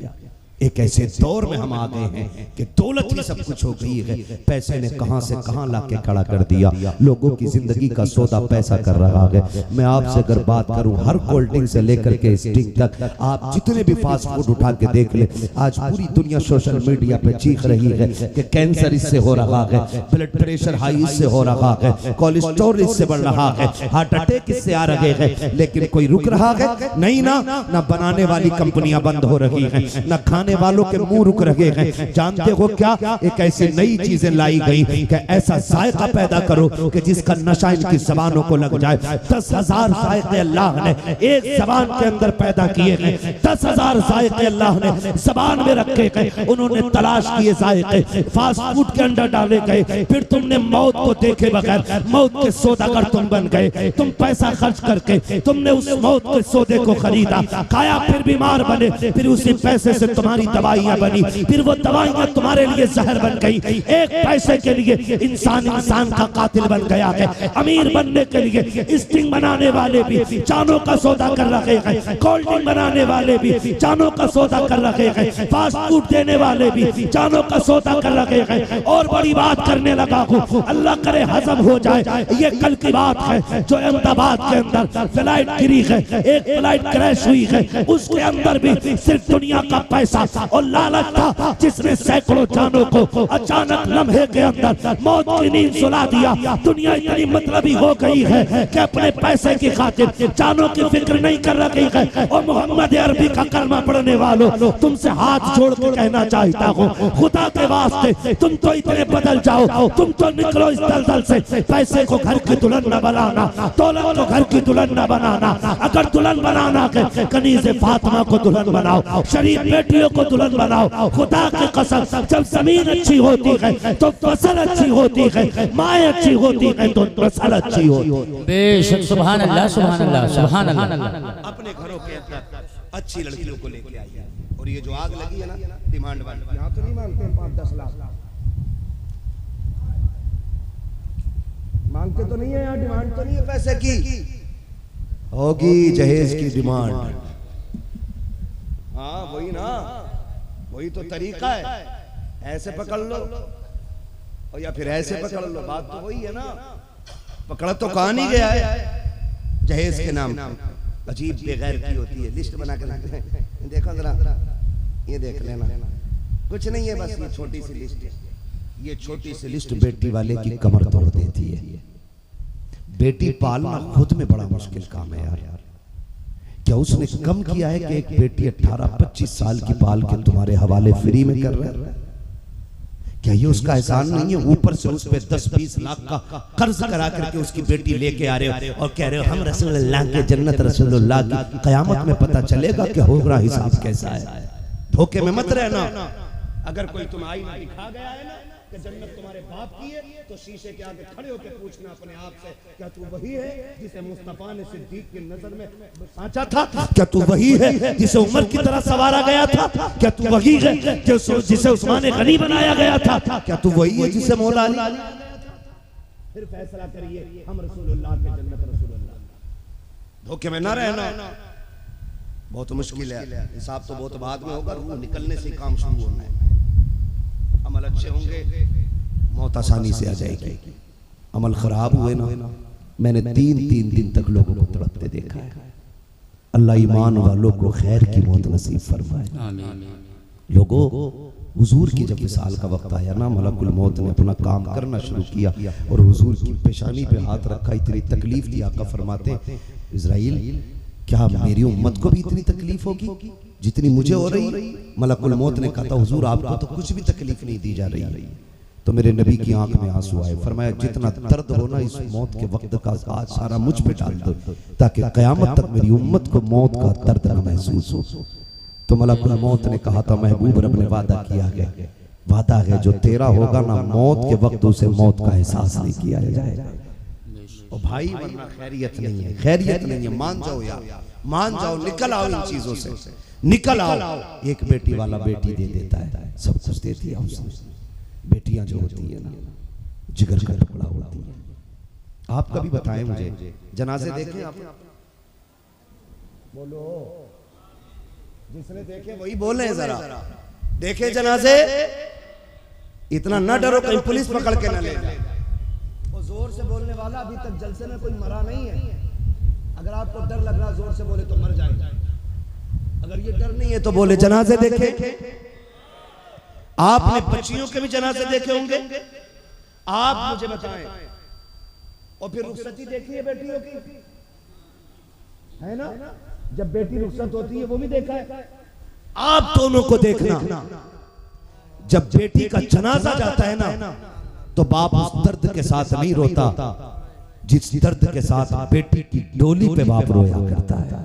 एक ऐसे दौर में हम आ गए हैं कि दौलत ही सब कुछ हो गई है। पैसे ने कहां से कहां लाके खड़ा कर दिया। लोगों की जिंदगी का सौदा पैसा कर रहा है। मैं आपसे अगर बात करूं, हर कोल्ड ड्रिंक से लेकर के स्टिंग तक आप जितने भी फास्ट फूड उठा के देख ले, आज पूरी दुनिया सोशल मीडिया पे चीख रही है कि कैंसर इससे हो रहा है, ब्लड प्रेशर हाई इससे हो रहा है, कोलेस्ट्रॉल इससे बढ़ रहा है, हार्ट अटैक इससे आ रहे हैं। लेकिन कोई रुक रहा है नहीं ना बनाने वाली कंपनियां बंद हो रही है, ना खाने वालों के मुंह रुक रहे हैं। जानते हो क्या, एक ऐसी नई चीजें लाई गई कि ऐसा जायका पैदा करो कि जिसका नशा इनकी जबानों को लग जाए। 10,000 जायके अल्लाह ने एक जबान के अंदर पैदा किए हैं। 10,000 जायके अल्लाह ने जबान में रखे गए। उन्होंने तलाश किए जायके, फास्ट फूड के अंदर डाले गए। फिर तुमने मौत को देखे बगैर मौत के सौदागर तुम बन गए। तुम पैसा खर्च करके तुमने उस मौत के सौदे को खरीदा, खाया, फिर बीमार बने, फिर उसी पैसे से तुम्हारी दवाइयां बनी, फिर वो दवाइयां तुम्हारे लिए जहर बन गई। एक पैसे के लिए इंसान का कातिल बन गया है। अमीर बनने के लिए स्टिंग बनाने वाले भी जानों का सौदा कर रहे हैं, कोल्ड ड्रिंक बनाने वाले भी जानों का सौदा कर रहे हैं, फास्ट फूड देने वाले भी जानों का सौदा कर रहे हैं। और बड़ी बात करने लगा हूं, अल्लाह करे हजम हो जाए। ये कल की बात है जो अहमदाबाद के अंदर फ्लाइट गिरी है, एक फ्लाइट क्रैश हुई है। उसके अंदर भी सिर्फ दुनिया का पैसा और लालच था जिसने सैकड़ों जानों को अचानक लम्हे के अंदर मौत की नींद सुला दिया। दुनिया इतनी मतलबी हो गई है कि अपने पैसे की खातिर जानों की फिक्र नहीं कर रही है। और मोहम्मद अरबी का कलमा पढ़ने वालों, तुमसे हाथ जोड़ के कहना चाहता हूँ, खुदा के वास्ते तुम तो इतने बदल जाओ, तुम तो निकलो इस दलदल से। पैसे को घर की दुल्हन न बनाना, दौलत को घर की दुल्हन न बनाना। अगर दुल्हन बनाना है, कनीज़े फातिमा को दुल्हन बनाओ, शरीफ बेटियों को दुल्हन बनाओ। खुदा की कसम, जब जमीन अच्छी होती है तो फसल अच्छी होती है, माँ अच्छी होती है तो फसल अच्छी होती है। बेशक, सुभान अल्लाह, सुभान अल्लाह, सुभान अल्लाह। अपने घरों के अंदर अच्छी लड़कियों को लेके आइए। और ये जो आग लगी है ना डिमांड वाली, यहाँ तो नहीं मांगते हैं 5-10 लाख, मांगते तो नहीं है यहाँ, डिमांड तो नहीं है पैसे की, होगी जहेज की डिमांड। हाँ वही ना, वही तो तरीका है। ऐसे पकड़ लो और या फिर ऐसे पकड़ लो, बात तो वही है ना। पकड़ा तो कहाँ नहीं गया है जहेज के नाम। अजीब बेगैर की होती है, लिस्ट बना के देखो जरा, ये देख लेना, कुछ नहीं है, बस ये छोटी सी लिस्ट है। ये छोटी सी लिस्ट बेटी वाले की कमर तोड़ देती है। बेटी पालना खुद में बड़ा मुश्किल काम है यार। क्या उसने कम किया है कि एक बेटी 18-25 साल की पाल के तुम्हारे हवाले फ्री में कर रहा है? क्या ये उसका एहसान नहीं है? ऊपर से उस पे 10-20 लाख का कर्ज करा करके उसकी बेटी लेके आ रहे हो और कह रहे हो हम रसूलुल्लाह के जन्नत रसूलुल्लाह की। कयामत में पता चलेगा कि होगा हिसाब कैसा है। धोखे में मत रहना। अगर कोई तुम आईना दिखा गया है ना कि जन्नत तुम्हारे बाप की है, तो शीशे के आगे खड़े होकर पूछना अपने आप से, क्या तू वही है जिसे मुस्तफा ने सिद्दीक की नजर में सांचा था? क्या तू वही है जिसे उमर की तरह सवारा गया था? क्या तू वही है जिसे उस्मान गनी बनाया गया था? क्या तू वही है जिसे मौला अली? फिर फैसला करिए, हम रसूलुल्लाह के जन्नत रसूलुल्लाह। धोखे में ना रहना, बहुत मुश्किल है। हिसाब तो बहुत बाद में होगा, रूह निकलने से काम शुरू होना है। अमल अच्छे होंगे, मौत आसानी से आ जाएगी। अमल खराब हुए ना, मैंने 3-3 दिन तक लोगों को तड़पते देखा है। अल्लाह ईमान वालों को खैर की मौत नसीब फरमाए। लोगों, हुजूर की जब विसाल का वक्त आया ना, मलकुल मौत ने अपना काम करना शुरू किया और हुजूर की पेशानी पे हाथ रखा। इतनी तकलीफ दी, आका फरमाते इज़राइल क्या मेरी उम्मत को भी इतनी तकलीफ होगी जितनी मुझे हो रही? मलकुल मौत ने कहा था हुजूर आपको तो कुछ भी तकलीफ नहीं दी जा रही। तो मेरे नबी की आंख में आंसू आए। फरमाया जितना दर्द हो ना इस मौत के वक्त का, आज सारा मुझ पे डाल दो ताकि कयामत तक मेरी उम्मत को मौत का दर्द न महसूस हो। तो मलकुल मौत ने कहा था महबूब रब ने वादा किया है, वादा है जो तेरा होगा ना, मौत के वक्त उसे मौत का एहसास नहीं किया जाएगा। और भाई वरना खैरियत नहीं है, खैरियत नहीं है। मान जाओ यार, मान जाओ, निकल आओ इन चीजों से, निकल आओ। एक बेटी वाला बेटी दे देता है, सब कुछ दे दिया उसने। बेटियां जो होती है ना, जिगर का टुकड़ा होती है, आप कभी बताएं मुझे, जनाजे देखे आप? बोलो, जिसने देखे वही बोले जरा। देखे जनाजे? इतना न डरो कहीं पुलिस पकड़ के न ले जाए। वो जोर से बोलने वाला अभी तक जलसे में कोई मरा नहीं है। अगर आपको डर लग रहा जोर से बोले तो मर जाए। अगर ये डर नहीं है तो बोले जनाजे देखे? आपने बच्चियों के भी जनाजे देखे होंगे? आप मुझे बताएं। और फिर रुखसती देखी है बेटियों की, है ना? जब बेटी रुखसत होती है वो भी देखा है। आप दोनों को देखना, जब बेटी का जनाजा जाता है ना तो बाप उस दर्द के साथ नहीं रोता जिस दर्द के साथ बेटी की डोली पे बाप रोया करता है।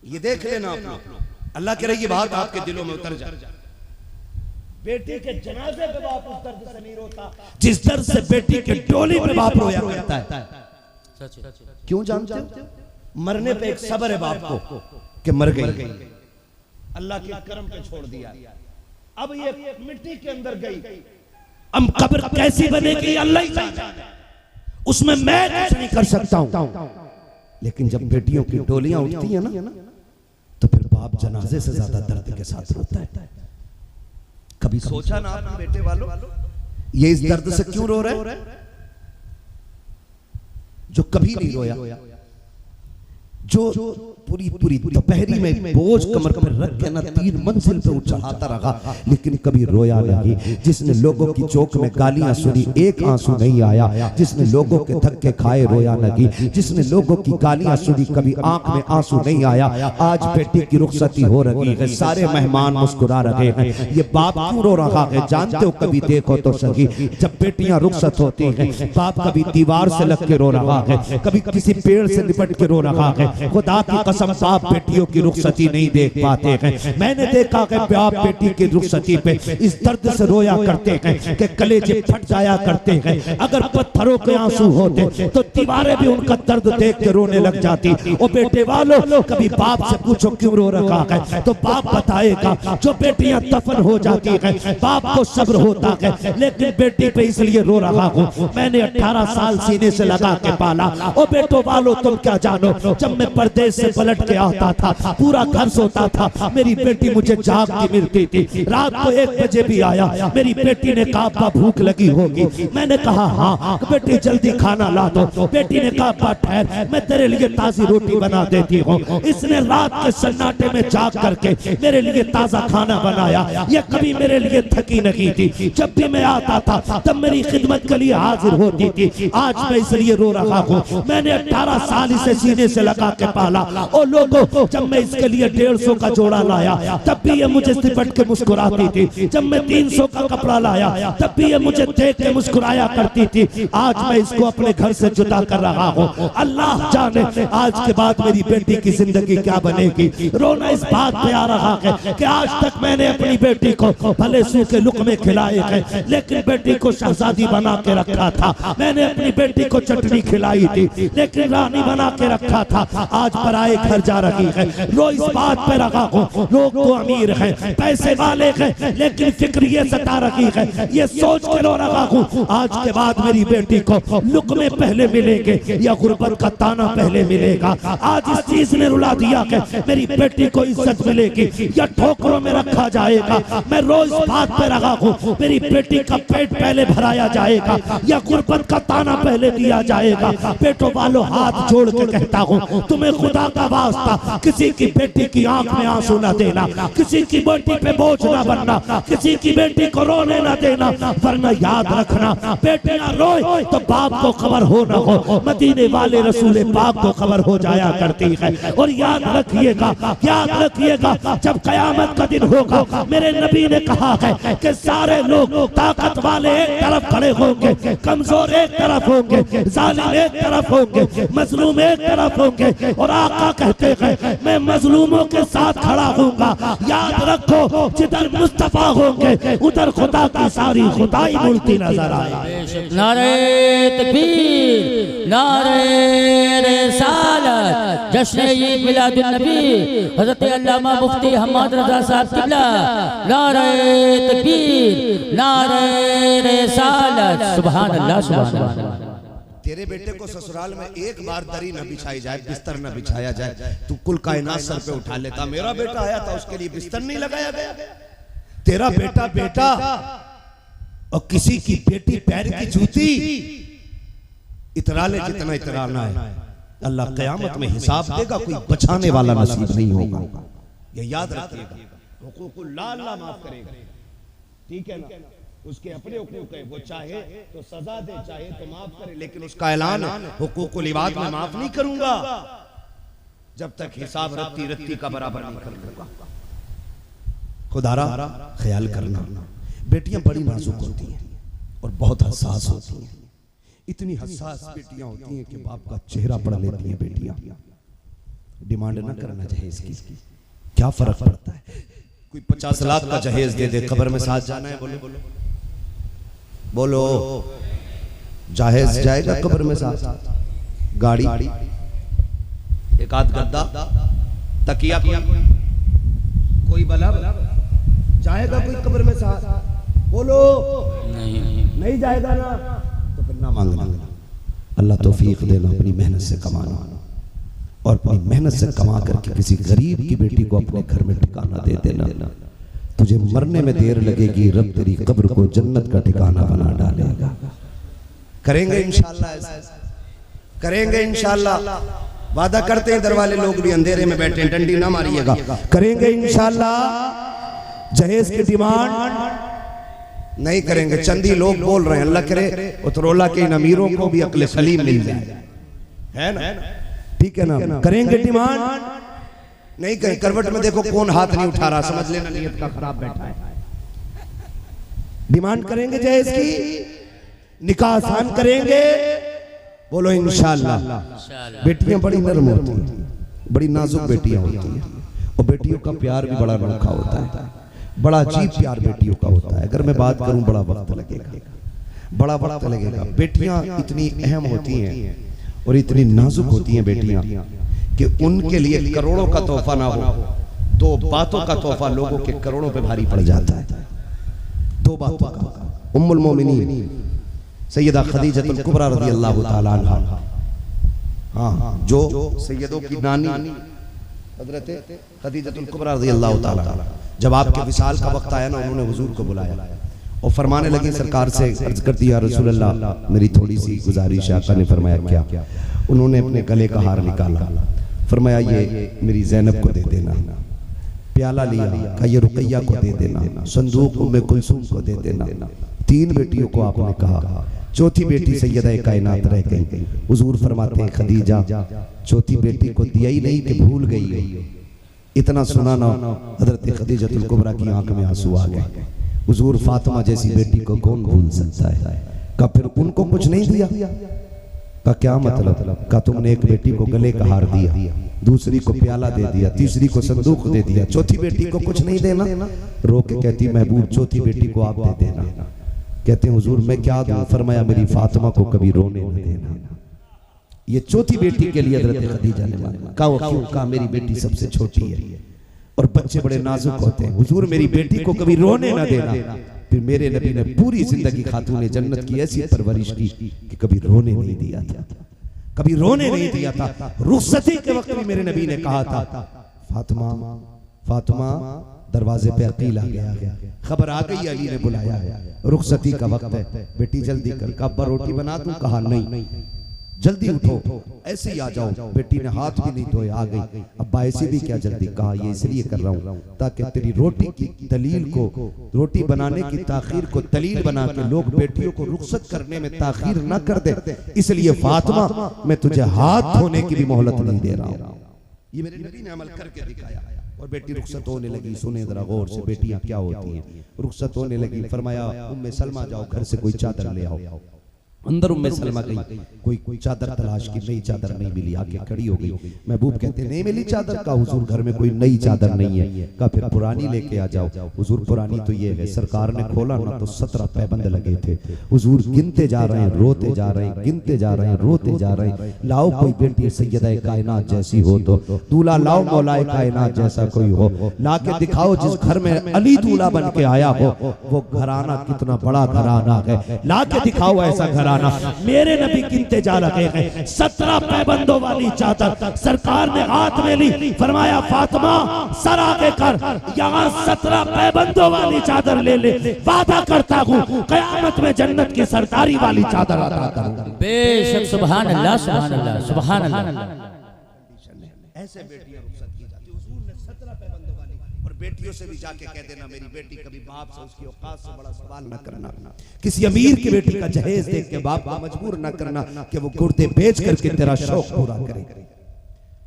ये देख लेना आप लोग, अल्लाह करे ये बात आपके दिलों में उतर जाए। बेटी के जनाजे पे बाप उस दर्द से नहीं रोता जिस दर्द से बेटी के डोली पे बाप रोया करता है। क्यों जानते हो? मरने पे एक सब्र है बाप को कि मर गई, अल्लाह के करम पे छोड़ दिया। अब ये मिट्टी के अंदर गई, अब कब्र कैसी बनेगी अल्लाह ही जाने, उसमें मैं कुछ नहीं कर सकता हूं। लेकिन जब बेटियों की डोलियां उठती है ना तो फिर बाप जनाजे से ज्यादा दर्द के साथ रोता है। कभी सोचा ना आपने बेटे वालों ये इस दर्द से क्यों रो रहे हैं जो कभी नहीं रोया, जो पूरी दोपहरी में बोझ कमर पर रख के ना 3 मंजिल पे चढ़ाता रहा लेकिन कभी रोया नहीं, जिसने लोगों की चौक में गालियां सुनी एक आंसू नहीं आया, जिसने लोगों के धक्के खाए रोया नहीं, जिसने लोगों की गालियां सुनी कभी आंख में आंसू नहीं आया। आज बेटी की रुखसती हो रही है, सारे मेहमान मुस्कुरा रहे हैं, ये बाप क्यों रो रहा है जानते हो? कभी देखो तो सही, जब बेटियां रुखसत होती हैं बाप कभी दीवार से लग के रो रहा है, कभी किसी पेड़ से लिपट के रो रहा है। खुदा की कसम बाप बेटियों की रुखसती नहीं देख पाते हैं। मैंने देखा है बाप बेटी की रुखसती पे इस दर्द से रोया करते हैं कि कलेजे फट जाया करते हैं। अगर पत्थरों के आंसू होते तो दीवारें भी उनका दर्द देख के रोने लग जाती। और बेटे वालों कभी बाप से पूछो क्यों रो रखा है तो बाप बताएगा जो बेटियां दफन हो जाती है बाप को सब्र होता है, लेकिन बेटी पे इसलिए रो रहा हूँ मैंने 18 साल सीने से लगा के पाला। और बेटो वालों तुम क्या जानो, जब मैं परदेश से पलट के आता था पूरा घर सोता था, मेरी बेटी मुझे जाग के मिलती थी। रात को 1 बजे भी आया, मेरी बेटी ने कहा अब्बा भूख लगी होगी, मैंने कहा हाँ बेटी जल्दी खाना ला दो। बेटी ने कहा अब्बा ठहर मैं तेरे लिए ताजी रोटी बना देती हूँ। इसने रात के सन्नाटे में जाग करके मेरे लिए ताजा खाना बनाया। ये कभी मेरे लिए थकी नहीं थी, जब भी मैं आता था तब मेरी खिदमत के लिए हाजिर होती थी। आज मैं इसलिए रो रहा हूँ, मैंने 18 साल इसे सीने से लगा के पाला। और लोगों जब मैं इसके लिए 150 का जोड़ा लाया तब भी ये मुझे सिपट के मुस्कुराती थी, जब मैं 300 का कपड़ा लाया तब भी ये मुझे देख के मुस्कुराया करती थी। आज मैं इसको अपने घर से जुदा कर रहा हूँ, अल्लाह जाने आज के बाद मेरी बेटी की जिंदगी क्या बनेगी। रोना इस बात पे आ रहा है कि आज तक मैंने अपनी बेटी को भले सूखे लुक़मे खिलाए हैं लेकिन बेटी को शहजादी बना के रखा था। मैंने अपनी बेटी को चटनी खिलाई थी लेकिन रानी बना के रखा था। आज पराए घर जा रही है, रो इस बात पे रखा हूँ लोग तो अमीर हैं पैसे वाले हैं लेकिन फिक्र ये सता रही है, ये सोच के रो रहा हूँ आज के बाद मेरी बेटी को लुक़मे पहले मिलेंगे या गुर्बत का ताना पहले मिलेगा। आज इस चीज ने रुला दिया कि मेरी बेटी को इज्जत मिलेगी या ठोकरों में रखा जाएगा। मैं रोज बात पे रहा हूँ मेरी बेटी का पेट पहले भराया जाएगा या गुर्बत का ताना पहले दिया जाएगा। बेटों वालों हाथ जोड़ के कहता हूँ तुम्हें खुदा का वास्ता किसी की बेटी की आंख में आंसू न देना, किसी की बेटी पे बोझ न बनना, किसी की बेटी को रोने न देना, वरना याद रखना बेटियां रोए तो बाप को खबर हो न हो, मदीने वाले रसूल पाक को खबर हो जाया करती है। और याद रखिएगा जब कयामत का दिन होगा मेरे नबी ने कहा है कि सारे लोग ताकत वाले एक तरफ खड़े होंगे, कमजोर एक तरफ होंगे, जालिम एक तरफ होंगे, मजलूम एक तरफ होंगे। और आका कहते हैं मैं मजलूमों के साथ खड़ा हूँगा। याद रखो जिधर मुस्तफा होंगे उधर खुदा की सारी खुदाई मुड़ती नजर आए। नारे तकबीर, नारे रिसालत, जश्न ईद मिलादुन नबी हजरत अल्लामा मुफ्ती हम्मद रजा साहब किबला नारे तकबीर नारे रिसालत सुभान अल्लाह सुभान अल्लाह। तेरे बेटे को ससुराल में एक बार दरी न बिछाई जाए, बिस्तर न बिछाया जाए, तू कुल कायनात सर पे उठा लेता। मेरा बेटा आया था, उसके लिए बिस्तर नहीं लगाया गया। तेरा बेटा बेटा और किसी की बेटी पैर की जूती, इतरा ले जितना इतराना है। अल्लाह क़यामत में हिसाब देगा, कोई बचाने वाला नसीब नहीं होगा। ये याद रखिएगा। हुकूकुल्लाह अल्लाह माफ करेगा, ठीक है ना। उसके अपने हुकूक है, वो चाहे तो सजा दे, चाहे तो माफ करे, लेकिन उसका ऐलान हुकूकुल इबाद में माफ नहीं करूंगा जब तक हिसाब रत्ती रत्ती का बराबर नहीं कर लूंगा। खुदारा ख्याल करना, बेटियां बड़ी नाजुक होती हैं और बहुत हसास होती हैं। इतनी हसास बेटियां होती हैं कि बाप का चेहरा पढ़ लेती हैं बेटियां। डिमांड ना करना जहेज की, क्या फर्क पड़ता है। कोई 50 लाख का जहेज दे दे, कब्र में साथ जाना है, बोलो बोलो, जहेज जाएगा कब्र में साथ, गाड़ी, एक आध गद्दा, तकिया, कोई बला जाएगा कोई कब्र में साथ, बोलो नहीं जाएगा ना, तो फिर ना मांगना। अल्लाह तौफीक देना, अपनी मेहनत से कमाना और अपनी मेहनत से कमा करके किसी गरीब की बेटी को अपने घर में ठिकाना दे देना। तुझे मरने में देर लगेगी, रब तेरी कब्र को जन्नत का ठिकाना बना डालेगा। करेंगे इंशाअल्लाह, करेंगे इंशाअल्लाह, वादा करते हैं। दरवाजे लोग भी अंधेरे में बैठे, डंडी ना मारिएगा, करेंगे इंशाअल्लाह। जहेज की डिमांड नहीं करेंगे। चंदी लोग बोल रहे हैं, अल्लाह करे उतरोला के इन अमीरों को भी अक्ल सलीम मिल जाए, है ना, ठीक है ना। करेंगे डिमांड नहीं करें। करवट में देखो कौन हाथ नहीं उठा रहा, समझ लेना नियत का खराब बैठा है। डिमांड करेंगे जहेज की, निकाह आसान करेंगे, बोलो इंशाअल्लाह। बेटियां बड़ी नरम होती हैं, बड़ी नाजुक बेटियां होती हैं और बेटियों का प्यार भी बड़ा अनोखा होता है, बड़ा अजीब प्यार बेटियों का होता है। अगर मैं बात करूं बड़ा वक्त लगेगा, बड़ा वक्त लगेगा। बेटियां इतनी अहम होती हैं और इतनी नाजुक होती हैं बेटियां कि उनके लिए करोड़ों का तोहफा ना हो, दो बातों का तोहफा लोगों के करोड़ों पे भारी पड़ जाता है। दो बातों का। उम्मुल मोमिनीन सैयदा खदीजतुल कुबरा रज़ियल्लाहु ताला अन्हा, हाँ, जो सैयदों की नानी हज़रत खदीजतुल कुबरा रज़ियल्लाहु ताला, जब आपके विसाल का वक्त आया ना, उन्होंने हुजूर को बुलाया और फरमाने लगी, सरकार से अर्ज कर दिया, रसूल अल्लाह मेरी थोड़ी सी गुजारिश। आका ने फरमाया क्या? उन्होंने अपने गले का हार निकाला, फरमाया ये मेरी ज़ैनब को दे देना। प्याला लिया, कहा ये रुकैया को दे देना। संदूक उम्मे कुलसूम को दे देना। 3 बेटियों को आपने कहा, चौथी बेटी सैयदा कायनात रह गई। हुजूर फरमाते हैं खदीजा चौथी बेटी को दिया ही नहीं कि भूल गई। इतना सुना ना, हज़रत खदीजतुल कुबरा की आंख में आंसू आ गए। हुजूर फातिमा जैसी बेटी को कौन भूल सकता है? का फिर उनको कुछ नहीं दिया? का क्या मतलब? का तुमने एक बेटी को गले का हार दिया, दूसरी को प्याला दे दिया, तीसरी को संदूक दे दिया, चौथी बेटी को कुछ नहीं देना? रो के कहती महबूब चौथी बेटी को आप दे देना। कहते हैं हुजूर मैं क्या दूं? फरमाया मेरी फातिमा को कभी रोने न देना। ये चौथी बेटी के लिए हज़रत खदीजा ने मांगा। कहा क्यों? कहा मेरी बेटी सबसे छोटी है और बच्चे बड़े नाजुक होते हैं, हुजूर मेरी बेटी को कभी रोने न देना। फिर मेरे नबी ने पूरी जिंदगी खातूने जन्नत की ऐसी परवरिश की कि कभी रोने नहीं दिया था, कभी रोने नहीं दिया था। रुखसती के वक्त भी मेरे नबी ने कहा था, फातिमा फातिमा, दरवाजे पे अकील आ गया, खबर आ गई, अली ने बुलाया है, रुखसती का वक्त है, बेटी जल्दी कर। कब्बा रोटी बना दूं? कहा नहीं, जल्दी उठो, ऐसे ही आ जाओ। बेटी ने हाथ भी नहीं धोए, आ गई। अब्बा ऐसे भी क्या जल्दी? कहा ये इसलिए कर रहा हूँ ताकि तेरी रोटी की दलील को, रोटी बनाने की ताखीर को दलील बना के लोग बेटियों को रुखसत करने में ताखीर न कर दे, इसलिए फातिमा मैं तुझे हाथ धोने की भी मोहलत नहीं दे रहा हूँ। ये मेरे नबी ने अमल करके दिखाया। और बेटी रुखसत होने लगी। सुने जरा गौर से, बेटियां क्या होती हैं। रुखसत होने लगी, फरमाया उम्मे सलमा जाओ घर से कोई चादर ले आओ। अंदर उम्मे सलमा गई, कोई चादर तलाश की, नई चादर नहीं मिली, आके खड़ी हो गई। महबूब कहते नहीं मिली चादर, का हुजूर घर में कोई नई चादर नहीं है। का फिर पुरानी लेके आ जाओ। हुजूर पुरानी तो ये है, सरकार ने खोला ना तो 17 पैबंद लगे थे। हुजूर गिनते जा रहे हैं, रोते जा रहे हैं, गिनते जा रहे हैं, रोते जा रहे हैं। लाओ कोई बेटी सैयदा कायनात जैसी हो तो, दूल्हा लाओ मौलाए कायनात जैसा कोई हो, ला के दिखाओ जिस घर में अली दूल्हा बन के आया हो वो घराना कितना बड़ा घराना है। ला के दिखाओ ऐसा घराना। मेरे नबी गिनते जा रहे हैं, 17 पैबंदों वाली चादर सरकार ने हाथ में ली। फरमाया फातिमा सर आगे कर, यहाँ 17 पैबंदों वाली चादर ले ले, वादा करता हूँ कयामत में जन्नत की सरदारी वाली चादर अता करूंगा। बेशक सुभान अल्लाह सुभान अल्लाह सुभान अल्लाह। ऐसे बेटियां रुखसत की जाती। हुजूर ने 17 पैबंदों वाली, और बेटियों से भी जाके कह देना मेरी बेटी कभी बाप से उसकी औकात से बड़ा सवाल न करना। किसी अमीर की बेटी का जहेज देख के बाप को मजबूर न करना कि वो गुर्दे बेच करके तेरा शौक पूरा करे।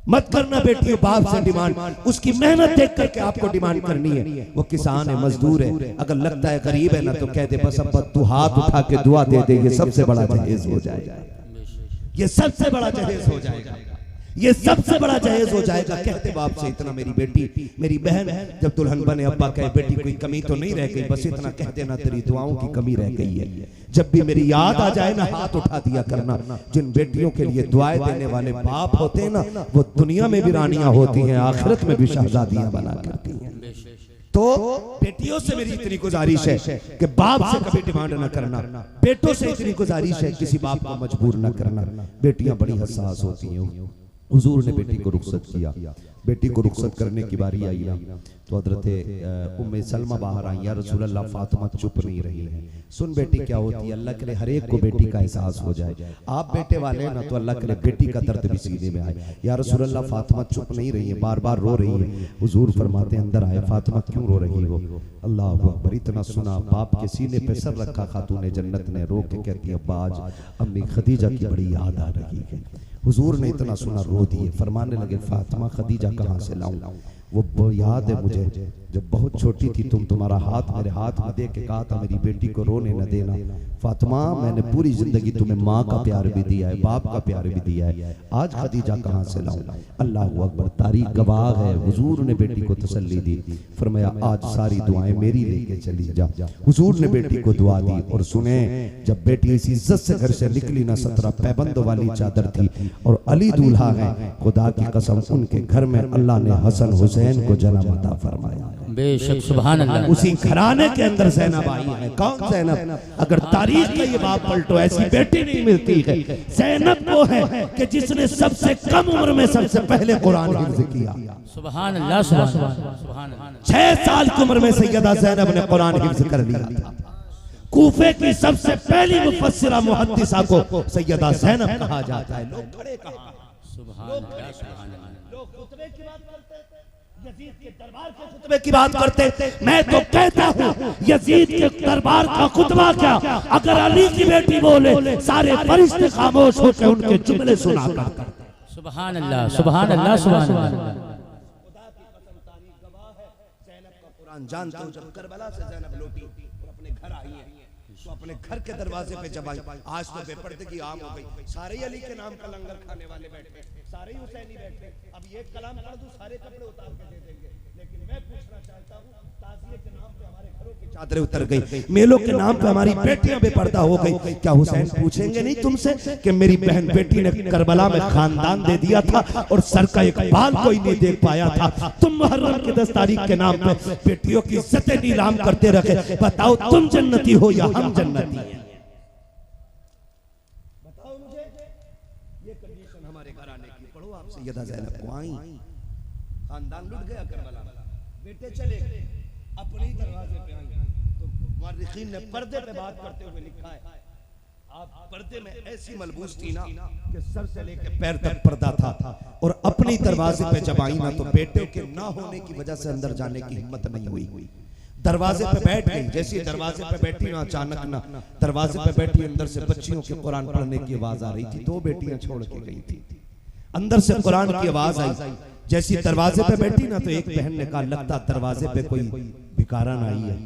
मत करना बेटियों बाप से डिमांड, उसकी मेहनत देख करके आपको डिमांड करनी है। वो किसान है, मजदूर है, अगर लगता है गरीब है ना तो कह दे बस अब तू हाथ उठा के दुआ दे दे, ये सबसे बड़ा जहेज हो जाएगा, ये सबसे बड़ा जहेज हो जाएगा, ये सबसे बड़ा जहेज हो जाएगा। कहते बाप से इतना मेरी बेटी मेरी बहन जब दुल्हन बने अब्बा कहे बेटी कोई कमी तो नहीं रह गई, बस इतना कह देना तेरी दुआओं की कमी रह गई है। जब भी मेरी याद आ जाए ना हाथ उठा दिया करना। जिन बेटियों के लिए दुआएं देने वाले बाप होते हैं ना वो दुनिया में भी रानियां होती हैं, आखिरत में भी शहजादियां बना करती हैं। तो बेटियों से मेरी इतनी गुजारिश है कि बाप से कभी डिमांड न करना। बेटों से इतनी गुजारिश है किसी बाप को मजबूर न करना। बेटियां बड़ी हसास होती हैं। हुजूर ने बेटी को रुखसत किया, बेटी को रुखसत करने की बारी आई ना तो हजरत उम्मे सलमा बाहर आई, या रसूल अल्लाह फातिमा चुप नहीं रही है। सुन बेटी क्या होती है, अल्लाह के लिए हर एक को बेटी का एहसास हो जाए। आप बेटे वाले ना तो अल्लाह के लिए बेटी का दर्द भी सीने में आए। या रसूल अल्लाह फातिमा चुप नहीं रही है, बार बार रो रही है। हुजूर फरमाते अंदर आए, फातिमा क्यों रो रही हो? अल्लाह अकबर, इतना सुना बाप के सीने पे सर रखा खातूने जन्नत ने, रो के कहती अब्बा आज अम्मी खदीजा की बड़ी याद आ रही है। हुजूर ने इतना सुना रो दिए, फरमाने लगे फातिमा खदीजा कहाँ से लाऊं? वो याद है मुझे जब बहुत छोटी थी तुम तुम्हारा हाथ मेरे हाथ में दे के कहा था मेरी बेटी को रोने न देना। फातिमा मैंने पूरी जिंदगी तुम्हें माँ का प्यार भी दिया है, बाप का प्यार भी दिया है, आज खदीजा कहाँ से लाऊं? अल्लाह अकबर, तारीख गवाह है। हुजूर ने बेटी को तसल्ली दी, फरमाया आज सारी दुआएं मेरी लेके चली जा। हुजूर ने बेटी को दुआ दी। और सुने जब बेटी इस इज्जत से घर से निकली ना, 17 पैबंदों वाली चादर थी और अली दूल्हा है, खुदा की कसम उनके घर में अल्लाह ने हसन हुसैन को जन्म अता फरमाया। बेशक सुभान अल्लाह। उसी घराने के अंदर ज़ैनब आई है। कौन ज़ैनब? अगर तारीख का ये बाप पलटो ऐसी बेटी नहीं मिलती है। ज़ैनब वो है कि जिसने सबसे कम उम्र में सबसे पहले कुरान हिफ्ज़ किया। सुभान अल्लाह सुभान अल्लाह। 6 साल की उम्र में सैयदा ज़ैनब ने कुरान हिफ्ज़ कर लिया था। कूफे की सबसे पहली मुफस्सिरा मुहद्दिसा को सैयदा ज़ैनब कहा जाता है। लोग खड़े कहा सुभान अल्लाह सुभान अल्लाह। लोग खुतबे की बात करते, यजीद के दरबार के खुतबे की बात करते। मैं तो कहता हूँ यजीद के दरबार का खुतबा क्या, अगर अली की बेटी बोले सारे फरिश्ते खामोश होकर उनके जुमले सुना करते। सुभान अल्लाह सुभान अल्लाह सुभान अल्लाह। खुदा की कसम तारीख गवाह है। ज़ैनब का कुरान जानते हो, जब करबला से ज़ैनब लौटी और अपने घर आई है तो अपने घर के दरवाजे पे जब आई, आज तो बेपर्दगी आम हो गई, सारे अली के नाम का लंगर खाने वाले बैठे, सारे हुसैनी बैठे। अब ये कलाम कर दूं सारे कपड़े उतार के दे देंगे, लेकिन मैं पूछना चाहता हूँ ताज़िए के नाम पे हमारे घरों की चादरें उतर गई, मेलों के नाम पे हमारी बेटियां बेपर्दा हो गई। क्या हुसैन पूछेंगे नहीं तुमसे कि मेरी बहन बेटी ने करबला में खानदान दे दिया था और सर का एक बाल कोई नहीं देख पाया था? तुम मुहर्रम की 10 तारीख के नाम पे बेटियों की इज्जतें नीलाम करते रखे। बताओ तुम जन्नती हो या हम जन्नती हैं? बताओ मुझे। ये कंडीशन हमारे घर आने की। पढ़ो आप सैयदा ज़ैनब को आई, खानदान लुट गया करबला, बेटे चले गए, अपने ही दरवाजे पे आई। तो मुअर्रिखीन ने पर्दे पे बात करते हुए लिखा है, आप पर्दे में ऐसी मलबूस थी ना कि सर से लेकर पैर तक पर्दा था, और अपने दरवाजे पे जब आई ना तो बेटे के ना होने की वजह से अंदर जाने की हिम्मत नहीं हुई। दरवाजे पे बैठ गई, जैसे दरवाजे पे बैठी ना अचानक ना दरवाजे पे बैठी अंदर से बच्चियों के कुरान पढ़ने की आवाज आ रही थी। 2 बेटियां छोड़ के गई थी, अंदर से कुरान की आवाज आई। जैसी दरवाजे पे बैठी ना तो एक बहन ने कहा लगता दरवाजे पे कोई भिखारन आई है।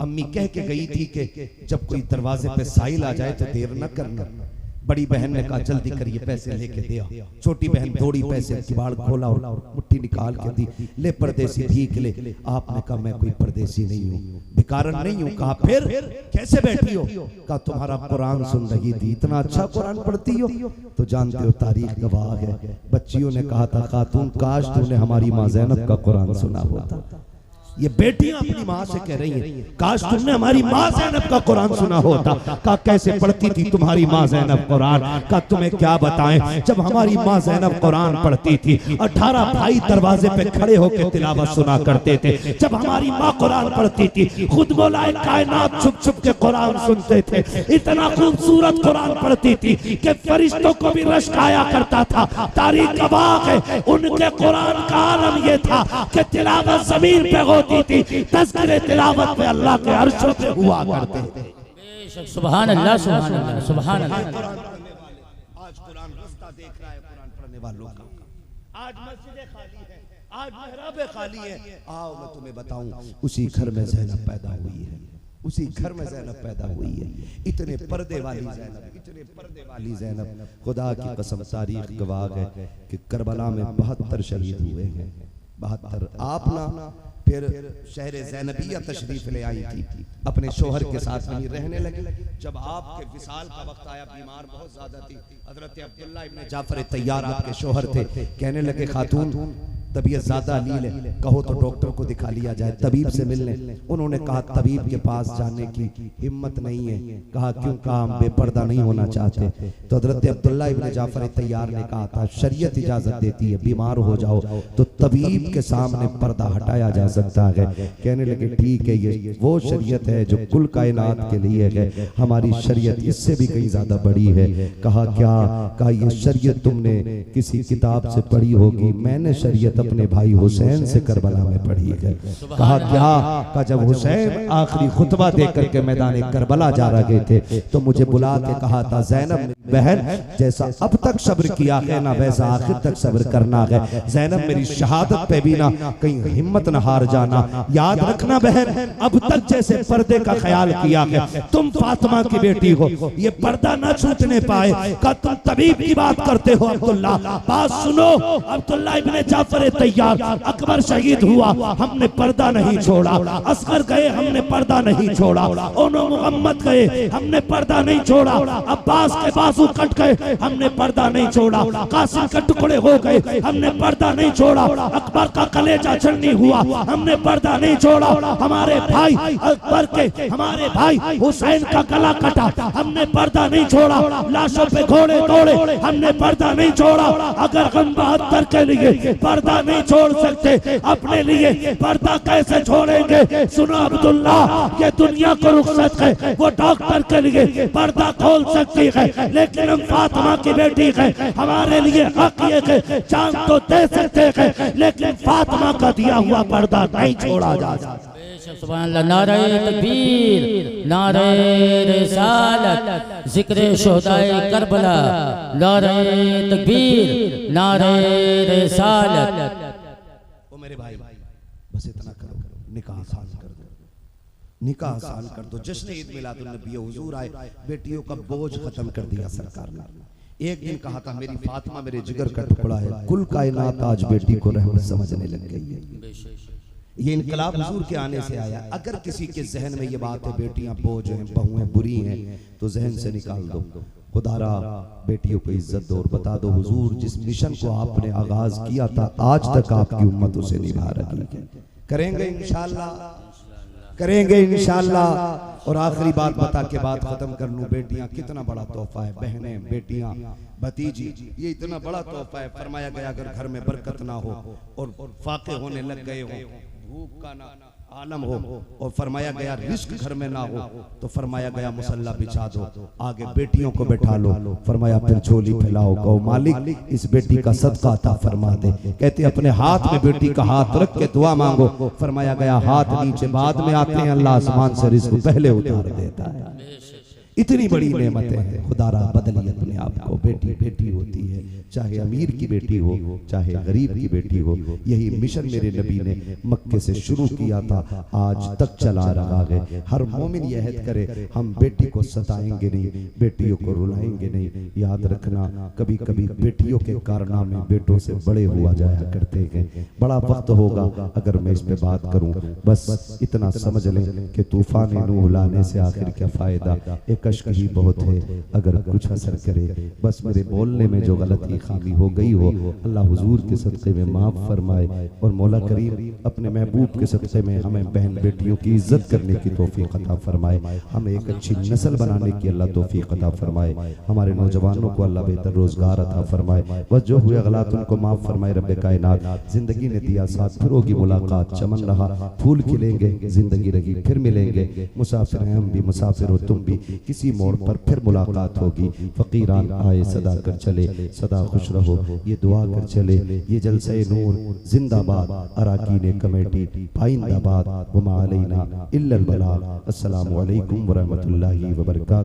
अम्मी कह के गई थी कि जब कोई दरवाजे पे साइल आ जाए तो देर न करना। बड़ी बहन ने कहा जल्दी करिए पैसे लेके दे आओ। छोटी बहन दौड़ी पैसे किबाड़ खोला और मुट्ठी निकाल के दी, ले परदेसी भीख ले। आपने कहा मैं कोई परदेसी नहीं हूँ, भिखारन नहीं हूँ। कहा फिर कैसे बैठी हो? कहा तुम्हारा कुरान सुन रही थी, इतना अच्छा कुरान पढ़ती हो। तो जानते हो तारीख गवाह है, बच्चियों ने कहा था खातून काश तूने हमारी माँ ज़ैनब का कुरान सुना होता। ये बेटियां अपनी माँ से कह रही हैं काश तुमने हमारी माँ ज़ैनब का कुरान सुना होता। कहा कैसे पढ़ती थी तुम्हारी माँ ज़ैनब कुरान? कहा तुम्हें क्या बताएं, जब हमारी माँ ज़ैनब कुरान पढ़ती थी 18 भाई दरवाजे पे खड़े होकर तिलावत सुना करते थे। जब हमारी माँ कुरान पढ़ती थी खुद मौलाए कायनात छुप छुप के कुरान सुनते थे। इतना खूबसूरत कुरान पढ़ती थी कि फरिश्तों को भी रश्क आया करता था। तारीख गवाह है उनके कुरान का आलम ये था कि तिलावत जमीन पे होती थी, तज़किरे तिलावत पे अल्लाह के अर्श पे हुआ करते थे। सुभान अल्लाह सुभान अल्लाह सुभान अल्लाह। आज कुरान रास्ता देख रहा है कुरान पढ़ने वालों का, आज मस्जिदें खाली है, आज मेहराबें खाली है। आओ मैं तुम्हें बताऊं उसी घर में ज़ैनब पैदा हुई है, उसी घर में ज़ैनब पैदा हुई है। इतने पर्दे वाली ज़ैनब, इतने पर्दे वाली ज़ैनब, खुदा की कसम तारीख गवाह है कि करबला में 72 शहीद हुए हैं। 72। आप ना फिर शहर ज़ैनबिया तशरीफ ले आई थी, अपने शोहर के साथ वहीं रहने लगी। जब आपके विसाल का वक्त आया, बीमार बहुत ज्यादा थी, हजरत अब्दुल्ला इब्न जाफर तैयार आपके शोहर थे, कहने लगे खातून तबीयत ज्यादा अलील है, कहो तो डॉक्टर को दिखा लिया जाए, तबीब से मिलने। उन्होंने कहा तबीब के पास जाने की हिम्मत नहीं है। कहा क्यों? कहा हम बेपर्दा नहीं होना चाहते। तो हजरत अब्दुल्ला इब्न जाफर तैयार ने कहा था शरीयत इजाजत देती है बीमार हो जाओ तो तबीब के सामने पर्दा हटाया जा सकता है। कहने लगे ठीक है, ये वो शरीयत है जो कुल कायनात के लिए है, हमारी शरीयत इससे भी कहीं ज्यादा बड़ी है। कहा क्या? कहा ये शरीयत तुमने किसी किताब से पढ़ी होगी, मैंने शरीयत अपने भाई हुसैन से करबला में पढ़ी है। कहा क्या? कहा जब हुसैन आखिरी खुतबा देकर के मैदान करबला जा रहे थे तो मुझे बुला के कहा था ज़ैनब बहन जैसा अब तक सब्र किया है ना वैसा आखिर तक सब्र करना है। ज़ैनब मेरी शहादत पे भी ना कहीं हिम्मत न हार जाना, याद रखना बहन अब तक जैसे पर्दे का ख्याल किया है, तुम फातिमा की बेटी हो, ये पर्दा न छूटने पाए। का तुम तबीब की बात करते हो अब्दुल्ला, बात सुनो। अब्दुल्ला इब्ने जाफर तैयार, अकबर शहीद हुआ हमने पर्दा नहीं छोड़ा, असगर गए हमने पर्दा नहीं छोड़ा, ओनो मुहम्मद गए हमने पर्दा नहीं छोड़ा, अब्बास के बाजू कट गए हमने पर्दा नहीं छोड़ा, कासिम के टुकड़े हो गए हमने पर्दा नहीं छोड़ा, अकबर का कलेजा छलनी हुआ हमने पर्दा नहीं छोड़ा, हमारे भाई अकबर के हमारे भाई हुसैन का गला कटा हमने पर्दा नहीं छोड़ा, लाशों पे घोड़े दौड़े हमने पर्दा नहीं छोड़ा। अगर हम 72 के लिए पर्दा नहीं छोड़ सकते, अपने लिए पर्दा कैसे छोड़ेंगे? सुनो अब्दुल्ला, ये दुनिया को रुखसत है, वो डॉक्टर के लिए पर्दा खोल सकती है लेकिन हम फातिमा की बेटी है, हमारे लिए हक ये है जान तो दे सकते हैं लेकिन फातिमा का दिया हुआ पर्दा नहीं छोड़ा जा सकता। सुभान अल्लाह। नारे तकबीर, नारे रिसालत, जिक्र शुहदाए करबला, नारे तकबीर, नारे रिसालत। ओ मेरे भाई बस इतना करो, निकाह आसान कर दो, निकाह आसान कर दो। जश्न ईद मिलादुन नबी हुजूर आए, बेटियों का बोझ खत्म कर दिया सरकार ने। एक दिन कहा था मेरी फातिमा मेरे जिगर का टुकड़ा है, कुल कायनात आज बेटी को रहमत समझने लग गई है। ये इनकलाब हुजूर के आने से आया। अगर किसी के जहन में ये बात है बेटियां बोझ हैं, बहुएं बुरी हैं, तो जहन से निकाल दो। खुदारा बेटियों को इज्जत दो और बता दो हुजूर जिस मिशन को आपने आगाज किया था आज तक आपकी उम्मत उसे निभा रही है। करेंगे इंशाअल्लाह, करेंगे इंशाअल्लाह। और आखिरी बात बता के बात खत्म कर लूं, बेटियां कितना बड़ा तोहफा है, बहनें बेटियां भतीजी, ये इतना बड़ा तोहफा है। फरमाया गया अगर घर में बरकत ना हो और फाके होने लग गए हो, भूख का ना आलम हो, और फरमाया गया रिस्क घर में ना हो, तो फरमाया गया मुसल्ला बिछा दो, आगे बेटियों को बैठा लो। फरमाया फिर झोली फैलाओ, कहो मालिक इस बेटी का सदका अता फरमा दे। कहते अपने हाथ में बेटी का हाथ रख के दुआ मांगो। फरमाया गया हाथ नीचे बाद में आते हैं, अल्लाह आसमान से रिस्क पहले उतार देता है। इतनी बड़ी नेमतें हैं। खुदारा बदली अपने आप को। बेटी बेटी होती है, चाहे अमीर की बेटी हो, चाहे गरीब की बेटी हो। यही मिशन मेरे नबी ने मक्के से शुरू किया था, आज तक चला रहा है। हर मोमिन यह अहद करे, हम बेटी को सताएंगे नहीं, बेटियों को रुलाएंगे नहीं। याद रखना, कभी कभी बेटियों के कारनामे बेटों से बड़े हुआ जाया करते हैं। बड़ा वक्त होगा अगर मैं इस पे बात करूं, बस इतना समझ लें कि तूफान नूह लाने से आखिर क्या फायदा, एक अश्क ही बहुत है अगर कुछ असर करे। बस मेरे बोलने में जो गलती खामी हो गई हो, अल्लाह हुजूर के सदक़े में माफ फरमाए और मौला करीम अपने महबूब के सदक़े में हमें बहन बेटियों की इज्जत करने की तौफीक अता फरमाए। हमें एक अच्छी नस्ल बनाने की अल्लाह तौफीक अता फरमाए। हमारे नौजवानों को अल्लाह बेहतर रोजगार अता फरमाए। बस जो हुए गलत उनको माफ फरमाए रब्बे कायनात। जिंदगी ने दिया साथ, फिर होगी मुलाकात, चमन रहा फूल खिलेंगे, जिंदगी रही फिर मिलेंगे। मुसाफिर हैं हम भी, मुसाफिर हो तुम भी, किसी मोड़ पर फिर मुलाकात होगी। फकीरान आए सदा कर चले, सदा खुश रहो ये दुआ कर चले। ये जलसे नूर जिंदाबाद, अराकीन कमेटी पाइंदाबाद, वमा अलैना इल्लल बलाग। अस्सलामु अलैकुम व रहमतुल्लाहि व बरकातहू।